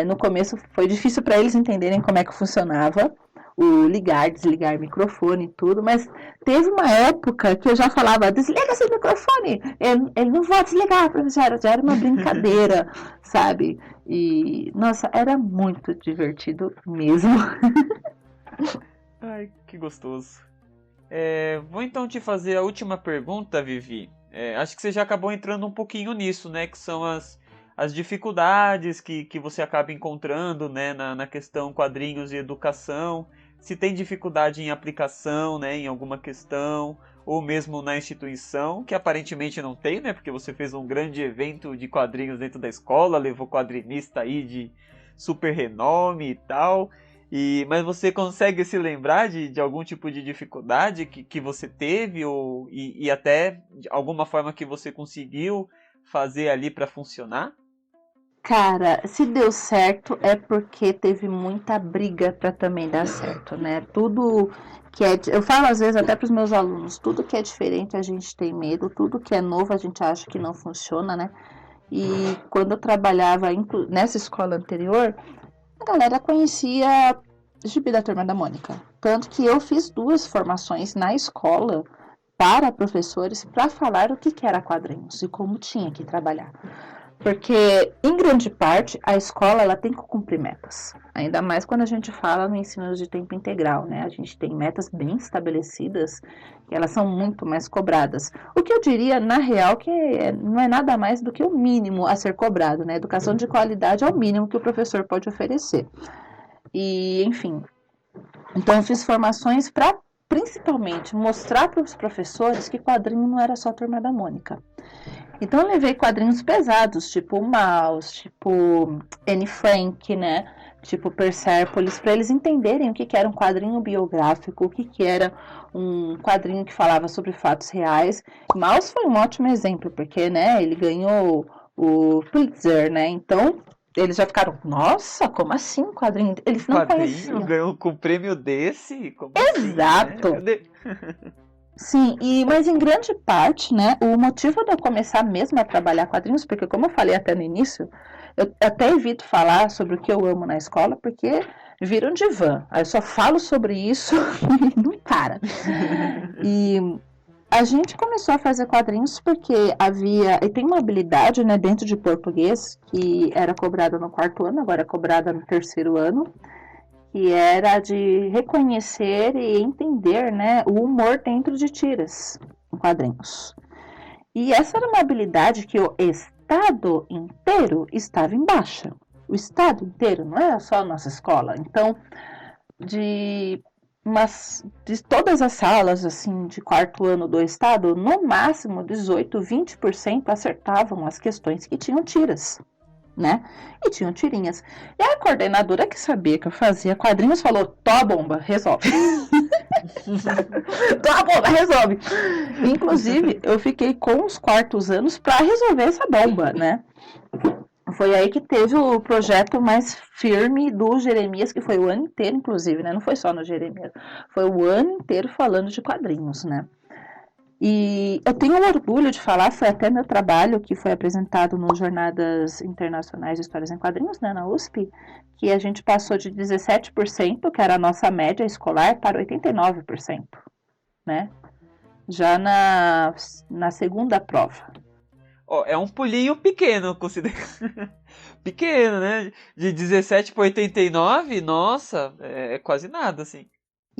Speaker 2: No começo foi difícil para eles entenderem como é que funcionava o ligar, desligar microfone e tudo, mas teve uma época que eu já falava, desliga esse microfone, ele não vai desligar, professora, já era uma brincadeira, sabe? E, nossa, era muito divertido mesmo.
Speaker 1: Ai, que gostoso. Vou então te fazer a última pergunta, Vivi. Acho que você já acabou entrando um pouquinho nisso, né? Que são as dificuldades que você acaba encontrando, né, na questão quadrinhos e educação, se tem dificuldade em aplicação, né, em alguma questão, ou mesmo na instituição, que aparentemente não tem, né? Porque você fez um grande evento de quadrinhos dentro da escola, levou quadrinista aí de super renome e tal. Mas você consegue se lembrar de algum tipo de dificuldade que você teve e até de alguma forma que você conseguiu fazer ali para funcionar?
Speaker 2: Cara, se deu certo é porque teve muita briga para também dar certo, né? Tudo que é, eu falo às vezes até para os meus alunos, tudo que é diferente a gente tem medo, tudo que é novo a gente acha que não funciona, né? E quando eu trabalhava nessa escola anterior, a galera conhecia Gibi da Turma da Mônica. Tanto que eu fiz 2 formações na escola para professores para falar o que era quadrinhos e como tinha que trabalhar. Porque, em grande parte, a escola ela tem que cumprir metas. Ainda mais quando a gente fala no ensino de tempo integral, né? A gente tem metas bem estabelecidas e elas são muito mais cobradas. O que eu diria, na real, que não é nada mais do que o mínimo a ser cobrado, né? Educação de qualidade é o mínimo que o professor pode oferecer. E, enfim. Então, eu fiz formações para, principalmente, mostrar para os professores que quadrinho não era só a Turma da Mônica. Então eu levei quadrinhos pesados, tipo Maus, tipo Anne Frank, né? Tipo Persepolis, para eles entenderem o que era um quadrinho biográfico, o que era um quadrinho que falava sobre fatos reais. Maus foi um ótimo exemplo, porque, né, ele ganhou o Pulitzer, né? Então eles já ficaram, nossa, como assim um quadrinho? Eles não conheciam.
Speaker 1: Ganhou com um prêmio desse? Como
Speaker 2: Exato.
Speaker 1: Assim, né?
Speaker 2: Sim, mas em grande parte, né, o motivo de eu começar mesmo a trabalhar quadrinhos, porque como eu falei até no início, eu até evito falar sobre o que eu amo na escola, porque vira um divã. Aí eu só falo sobre isso e não para. E a gente começou a fazer quadrinhos porque e tem uma habilidade, né, dentro de português, que era cobrada no 4º ano, agora é cobrada no 3º ano, que era de reconhecer e entender, né, o humor dentro de tiras em quadrinhos. E essa era uma habilidade que o Estado inteiro estava em baixa. O Estado inteiro, não era só a nossa escola. Então, de todas as salas assim de 4º ano do Estado, no máximo 18, 20% acertavam as questões que tinham tiras. Né? E tinham tirinhas. E a coordenadora que sabia que eu fazia quadrinhos falou: tô a bomba, resolve. Tô a bomba, resolve. Inclusive, eu fiquei com os 4º anos para resolver essa bomba, né? Foi aí que teve o projeto mais firme do Jeremias, que foi o ano inteiro, inclusive, né? Não foi só no Jeremias, foi o ano inteiro falando de quadrinhos, né? E eu tenho orgulho de falar, foi até meu trabalho que foi apresentado nas Jornadas Internacionais de Histórias em Quadrinhos, né, na USP, que a gente passou de 17%, que era a nossa média escolar, para 89%, né? Já na segunda prova.
Speaker 1: É um pulinho pequeno, pequeno, né? De 17 para 89, nossa, é quase nada, assim.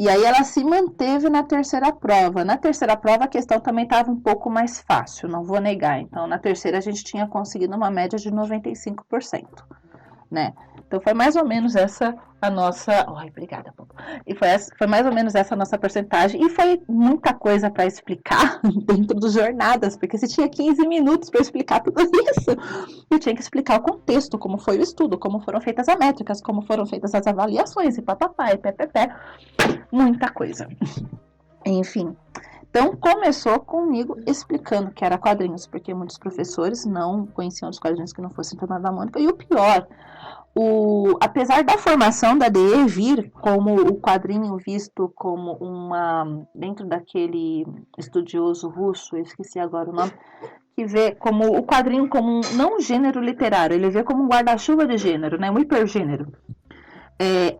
Speaker 2: E aí ela se manteve na 3ª prova. Na 3ª prova a questão também estava um pouco mais fácil, não vou negar. Então na 3ª a gente tinha conseguido uma média de 95%, né? Então foi mais ou menos essa a nossa... Ai, obrigada, Bobo. E foi mais ou menos essa a nossa porcentagem. E foi muita coisa para explicar dentro dos jornadas, porque você tinha 15 minutos para explicar tudo isso. E tinha que explicar o contexto, como foi o estudo, como foram feitas as métricas, como foram feitas as avaliações, e papapá, e pé. Muita coisa. Enfim. Então, começou comigo explicando que era quadrinhos, porque muitos professores não conheciam os quadrinhos que não fossem Turma da Mônica. E o pior, apesar da formação da DE vir como o quadrinho visto como dentro daquele estudioso russo, eu esqueci agora o nome, que vê como o quadrinho como não um gênero literário, ele vê como um guarda-chuva de gênero, né, um hipergênero.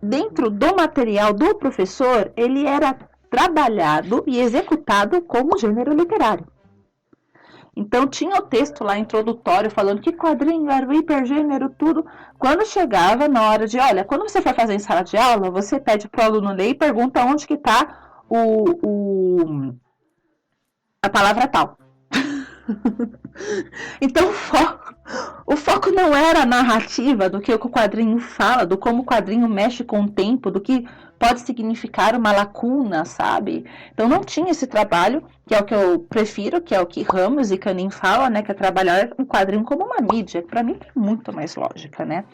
Speaker 2: Dentro do material do professor, ele era trabalhado e executado como gênero literário. Então tinha o texto lá introdutório falando que quadrinho era o hipergênero, tudo. Quando chegava na hora de, olha, quando você for fazer em sala de aula, você pede para o aluno ler e pergunta onde que está a palavra tal. Então O foco não era a narrativa do que o quadrinho fala, do como o quadrinho mexe com o tempo, do que pode significar uma lacuna, sabe? Então não tinha esse trabalho, que é o que eu prefiro, que é o que Ramos e Canin falam, né? Que é trabalhar o quadrinho como uma mídia. Para mim tem muito mais lógica, né?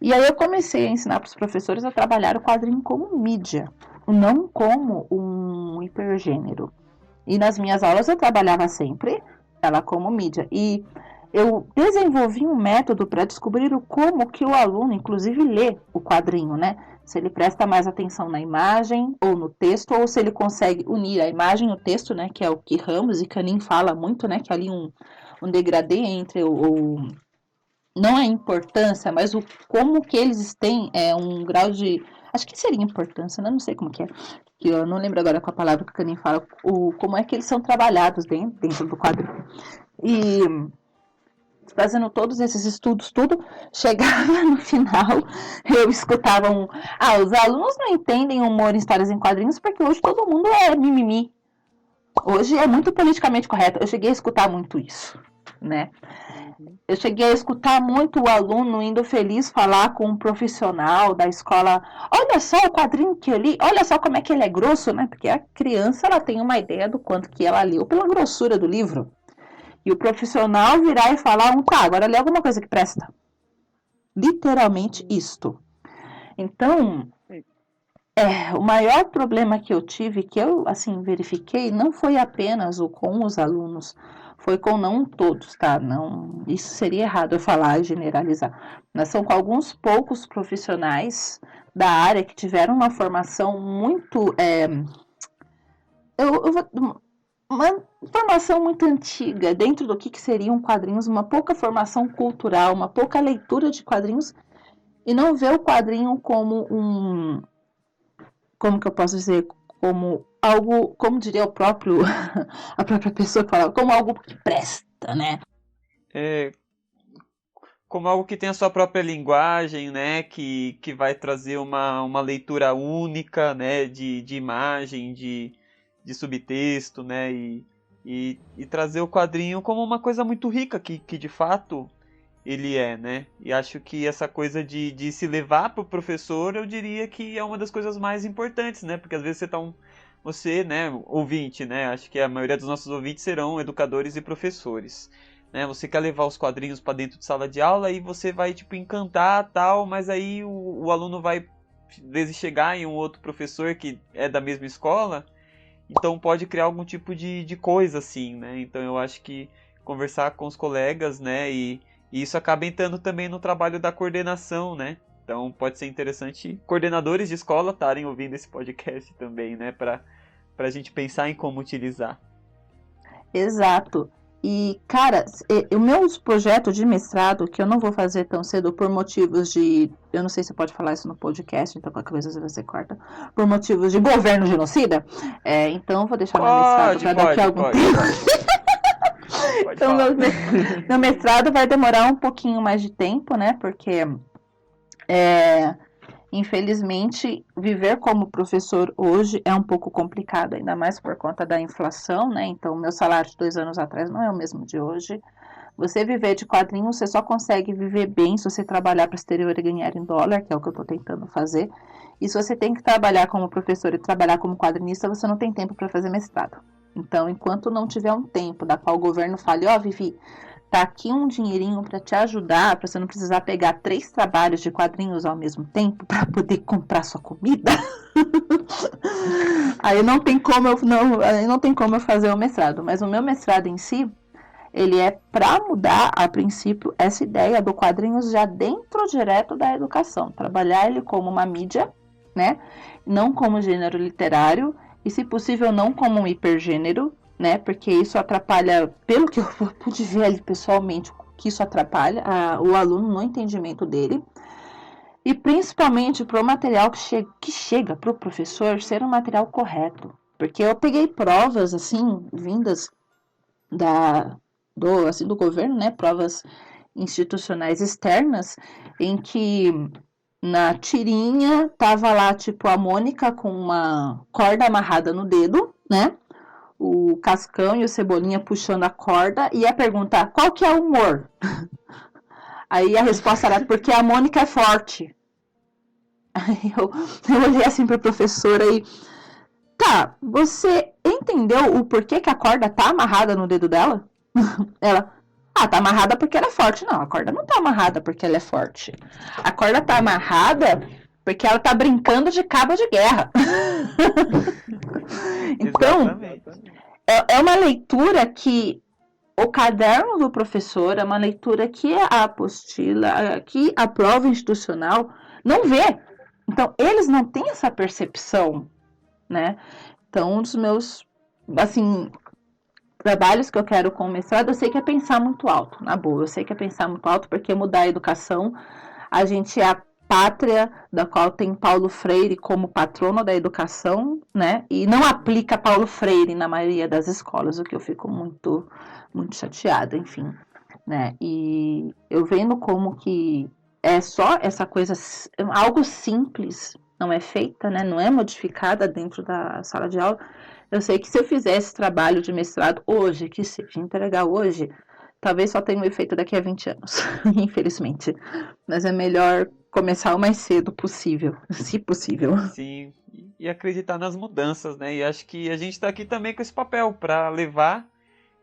Speaker 2: E aí eu comecei a ensinar para os professores a trabalhar o quadrinho como mídia, não como um hipergênero. E nas minhas aulas eu trabalhava sempre ela como mídia. E eu desenvolvi um método para descobrir o como que o aluno, inclusive, lê o quadrinho, né? Se ele presta mais atenção na imagem ou no texto, ou se ele consegue unir a imagem e o texto, né? Que é o que Ramos e Canin fala muito, né? Que é ali um degradê entre não a importância, mas o como que eles têm um grau de... Acho que seria importância, né? Não sei como que é. Que eu não lembro agora com a palavra que o Canin fala. Como é que eles são trabalhados dentro do quadrinho. E fazendo todos esses estudos, tudo, chegava no final, eu escutava os alunos não entendem humor em histórias em quadrinhos porque hoje todo mundo é mimimi. Hoje é muito politicamente correto. Eu cheguei a escutar muito isso, né? Eu cheguei a escutar muito o aluno indo feliz falar com um profissional da escola. Olha só o quadrinho que eu li, olha só como é que ele é grosso, né? Porque a criança ela tem uma ideia do quanto que ela leu pela grossura do livro. E o profissional virar e falar, agora lê alguma coisa que presta. Literalmente isto. Então, o maior problema que eu tive, que eu, assim, verifiquei, não foi apenas o com os alunos, foi com não todos, tá? Não, isso seria errado eu falar e generalizar. Mas são com alguns poucos profissionais da área que tiveram uma formação muito... uma formação muito antiga dentro do que seriam quadrinhos, uma pouca formação cultural, uma pouca leitura de quadrinhos, e não ver o quadrinho como como que eu posso dizer, como algo, como diria a própria pessoa que falava, como algo que presta, né?
Speaker 1: Como algo que tem a sua própria linguagem, né, que vai trazer uma leitura única, né, de imagem, de subtexto, né, e trazer o quadrinho como uma coisa muito rica, que de fato ele é, né, e acho que essa coisa de se levar pro professor, eu diria que é uma das coisas mais importantes, né, porque às vezes você, né, ouvinte, né, acho que a maioria dos nossos ouvintes serão educadores e professores, né, você quer levar os quadrinhos para dentro de sala de aula e você vai, tipo, encantar tal, mas aí o aluno vai, às vezes, chegar em um outro professor que é da mesma escola. Então pode criar algum tipo de coisa assim, né? Então eu acho que conversar com os colegas, né? E isso acaba entrando também no trabalho da coordenação, né? Então pode ser interessante coordenadores de escola estarem ouvindo esse podcast também, né? Para a gente pensar em como utilizar.
Speaker 2: Exato. E, cara, o meu projeto de mestrado, que eu não vou fazer tão cedo por motivos de... Eu não sei se pode falar isso no podcast, então qualquer coisa você corta. Por motivos de governo genocida. Então, eu vou deixar meu mestrado para daqui a algum tempo. Então, meu mestrado vai demorar um pouquinho mais de tempo, né? Porque, infelizmente, viver como professor hoje é um pouco complicado, ainda mais por conta da inflação, né? Então, meu salário de 2 anos atrás não é o mesmo de hoje. Você viver de quadrinhos, você só consegue viver bem se você trabalhar para o exterior e ganhar em dólar, que é o que eu estou tentando fazer. E se você tem que trabalhar como professor e trabalhar como quadrinista, você não tem tempo para fazer mestrado. Então, enquanto não tiver um tempo da qual o governo fale, Vivi, tá aqui um dinheirinho para te ajudar, para você não precisar pegar 3 trabalhos de quadrinhos ao mesmo tempo para poder comprar sua comida. Aí não tem como eu fazer o mestrado, mas o meu mestrado em si, ele é para mudar a princípio essa ideia do quadrinhos já dentro direto da educação, trabalhar ele como uma mídia, né? Não como gênero literário e, se possível, não como um hipergênero, né? Porque isso atrapalha, pelo que eu pude ver ali pessoalmente, que isso atrapalha o aluno no entendimento dele. E principalmente para o material que chega para o professor ser um material correto. Porque eu peguei provas, assim, vindas do governo, né? Provas institucionais externas, em que na tirinha tava lá, tipo, a Mônica com uma corda amarrada no dedo, né? O Cascão e o Cebolinha puxando a corda, e ia perguntar qual que é o humor. Aí a resposta era porque a Mônica é forte. Aí eu olhei assim pra professora e... Tá, você entendeu o porquê que a corda tá amarrada no dedo dela? Ela... tá amarrada porque ela é forte. Não, a corda não tá amarrada porque ela é forte. A corda tá amarrada porque ela tá brincando de cabo de guerra. Então, é uma leitura que o caderno do professor é uma leitura que a apostila, que a prova institucional não vê. Então, eles não têm essa percepção, né? Então, um dos meus, assim, trabalhos que eu quero com o mestrado, eu sei que é pensar muito alto, na boa. Eu sei que é pensar muito alto, porque mudar a educação, a gente é a pátria da qual tem Paulo Freire como patrono da educação, né? E não aplica Paulo Freire na maioria das escolas, o que eu fico muito, muito chateada, enfim, né? E eu vendo como que é só essa coisa, algo simples, não é feita, né? Não é modificada dentro da sala de aula. Eu sei que se eu fizesse trabalho de mestrado hoje, que se entregar hoje, talvez só tenha um efeito daqui a 20 anos, infelizmente. Mas é melhor começar o mais cedo possível, se possível.
Speaker 1: Sim, e acreditar nas mudanças, né? E acho que a gente está aqui também com esse papel para levar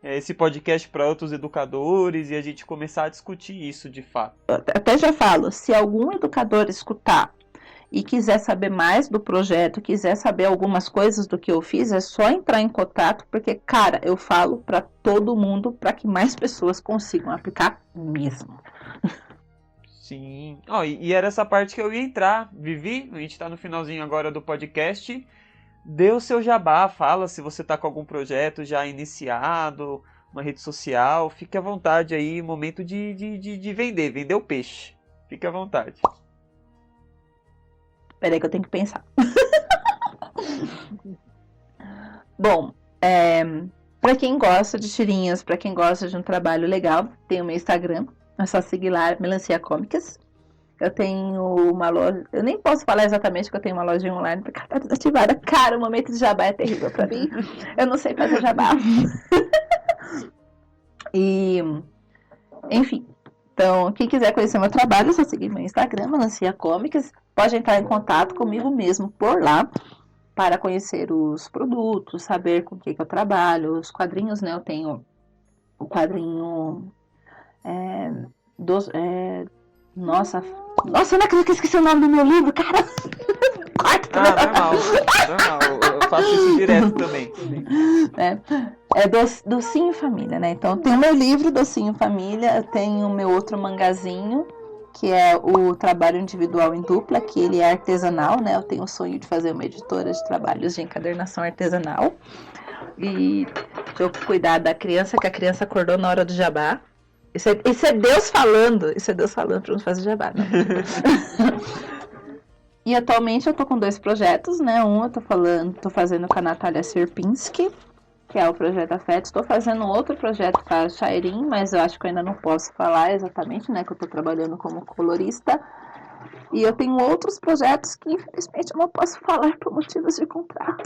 Speaker 1: esse podcast para outros educadores e a gente começar a discutir isso de fato.
Speaker 2: Até já falo, se algum educador escutar e quiser saber mais do projeto, quiser saber algumas coisas do que eu fiz, é só entrar em contato, porque, cara, eu falo para todo mundo para que mais pessoas consigam aplicar mesmo.
Speaker 1: Sim. E era essa parte que eu ia entrar. Vivi, a gente tá no finalzinho agora do podcast. Dê o seu jabá, fala se você tá com algum projeto já iniciado, uma rede social. Fique à vontade aí, momento de vender o peixe. Fique à vontade.
Speaker 2: Peraí que eu tenho que pensar. Bom, para quem gosta de tirinhas, para quem gosta de um trabalho legal, tem o meu Instagram. É só seguir lá, Melancia Cômicas. Eu tenho uma loja... Eu nem posso falar exatamente que eu tenho uma lojinha online, porque ela tá desativada. Cara, o momento de jabá é terrível pra mim. Eu não sei fazer jabá. E... Enfim. Então, quem quiser conhecer meu trabalho, é só seguir meu Instagram, Melancia Cômicas. Pode entrar em contato comigo mesmo por lá, para conhecer os produtos, saber com o que eu trabalho. Os quadrinhos, né? Eu tenho o quadrinho... Nossa, eu não acredito que eu esqueci o nome do meu livro, cara.
Speaker 1: Normal. Eu faço isso direto também.
Speaker 2: É Docinho Família, né? Então, eu tenho meu livro, Docinho Família. Eu tenho meu outro mangazinho, que é o trabalho individual em dupla, que ele é artesanal, né? Eu tenho o sonho de fazer uma editora de trabalhos de encadernação artesanal. E deixa eu cuidar da criança, que a criança acordou na hora do jabá. Isso é Deus falando. Isso é Deus falando para não fazer jabá, não. E atualmente eu tô com 2 projetos, né? Um eu tô fazendo com a Natália Sierpinski, que é o projeto Afeto. Estou fazendo outro projeto com a Shairin, mas eu acho que eu ainda não posso falar exatamente, né? Que eu tô trabalhando como colorista. E eu tenho outros projetos que, infelizmente, eu não posso falar por motivos de contrato.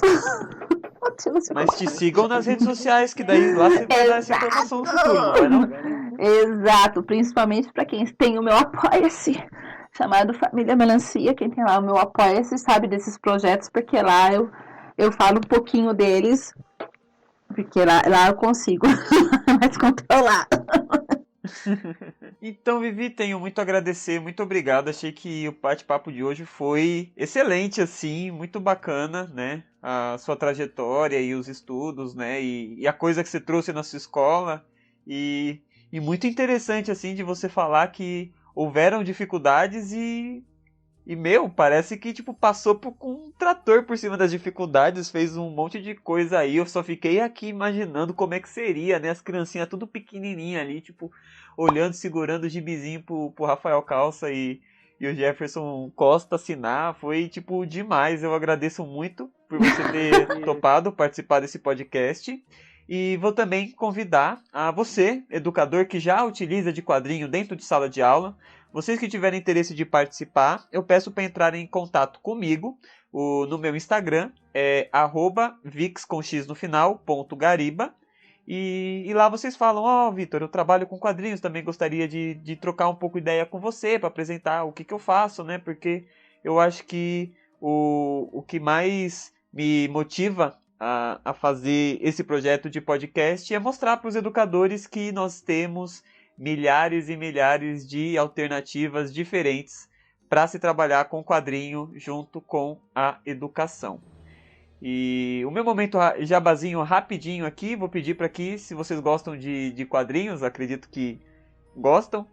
Speaker 1: Mas te sigam nas redes sociais, que daí lá você vai dar essa informação no futuro, não vai não?
Speaker 2: Exato, principalmente para quem tem o meu Apoia-se, chamado Família Melancia. Quem tem lá o meu Apoia-se sabe desses projetos, porque lá eu falo um pouquinho deles, porque lá eu consigo mais controlar.
Speaker 1: Então, Vivi, tenho muito a agradecer, muito obrigado. Achei que o bate-papo de hoje foi excelente, assim, muito bacana, né? A sua trajetória e os estudos, né? E a coisa que você trouxe na sua escola. E muito interessante, assim, de você falar que houveram dificuldades e parece que, tipo, passou com um trator por cima das dificuldades, fez um monte de coisa aí. Eu só fiquei aqui imaginando como é que seria, né? As criancinhas tudo pequenininha ali, tipo, olhando, segurando o gibizinho pro Rafael Calça e o Jefferson Costa assinar. Foi, tipo, demais. Eu agradeço muito por você ter topado participar desse podcast. E vou também convidar a você, educador que já utiliza de quadrinho dentro de sala de aula. Vocês que tiverem interesse de participar, eu peço para entrarem em contato comigo. No meu Instagram é @vix_gariba. E lá vocês falam, ó, Vitor, eu trabalho com quadrinhos, também gostaria de trocar um pouco ideia com você para apresentar o que eu faço, né? Porque eu acho que o que mais me motiva a fazer esse projeto de podcast é mostrar para os educadores que nós temos milhares e milhares de alternativas diferentes para se trabalhar com quadrinho junto com a educação. E o meu momento jabazinho rapidinho aqui, vou pedir para que, se vocês gostam de quadrinhos, acredito que gostam,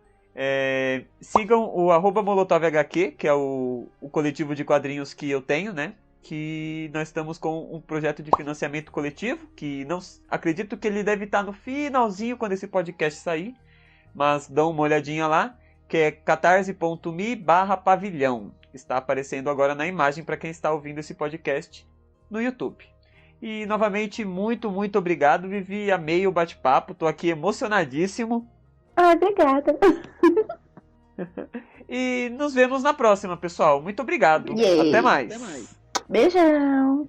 Speaker 1: sigam o @MolotovHQ, que é o coletivo de quadrinhos que eu tenho, né? Que nós estamos com um projeto de financiamento coletivo, que não acredito que ele deve estar no finalzinho quando esse podcast sair, mas dão uma olhadinha lá, que é catarse.me/pavilhão. Está aparecendo agora na imagem para quem está ouvindo esse podcast no YouTube. E novamente, muito, muito obrigado, Vivi. Amei o bate-papo, tô aqui emocionadíssimo.
Speaker 2: Obrigada.
Speaker 1: E nos vemos na próxima, pessoal. Muito obrigado. Até mais.
Speaker 2: Beijão.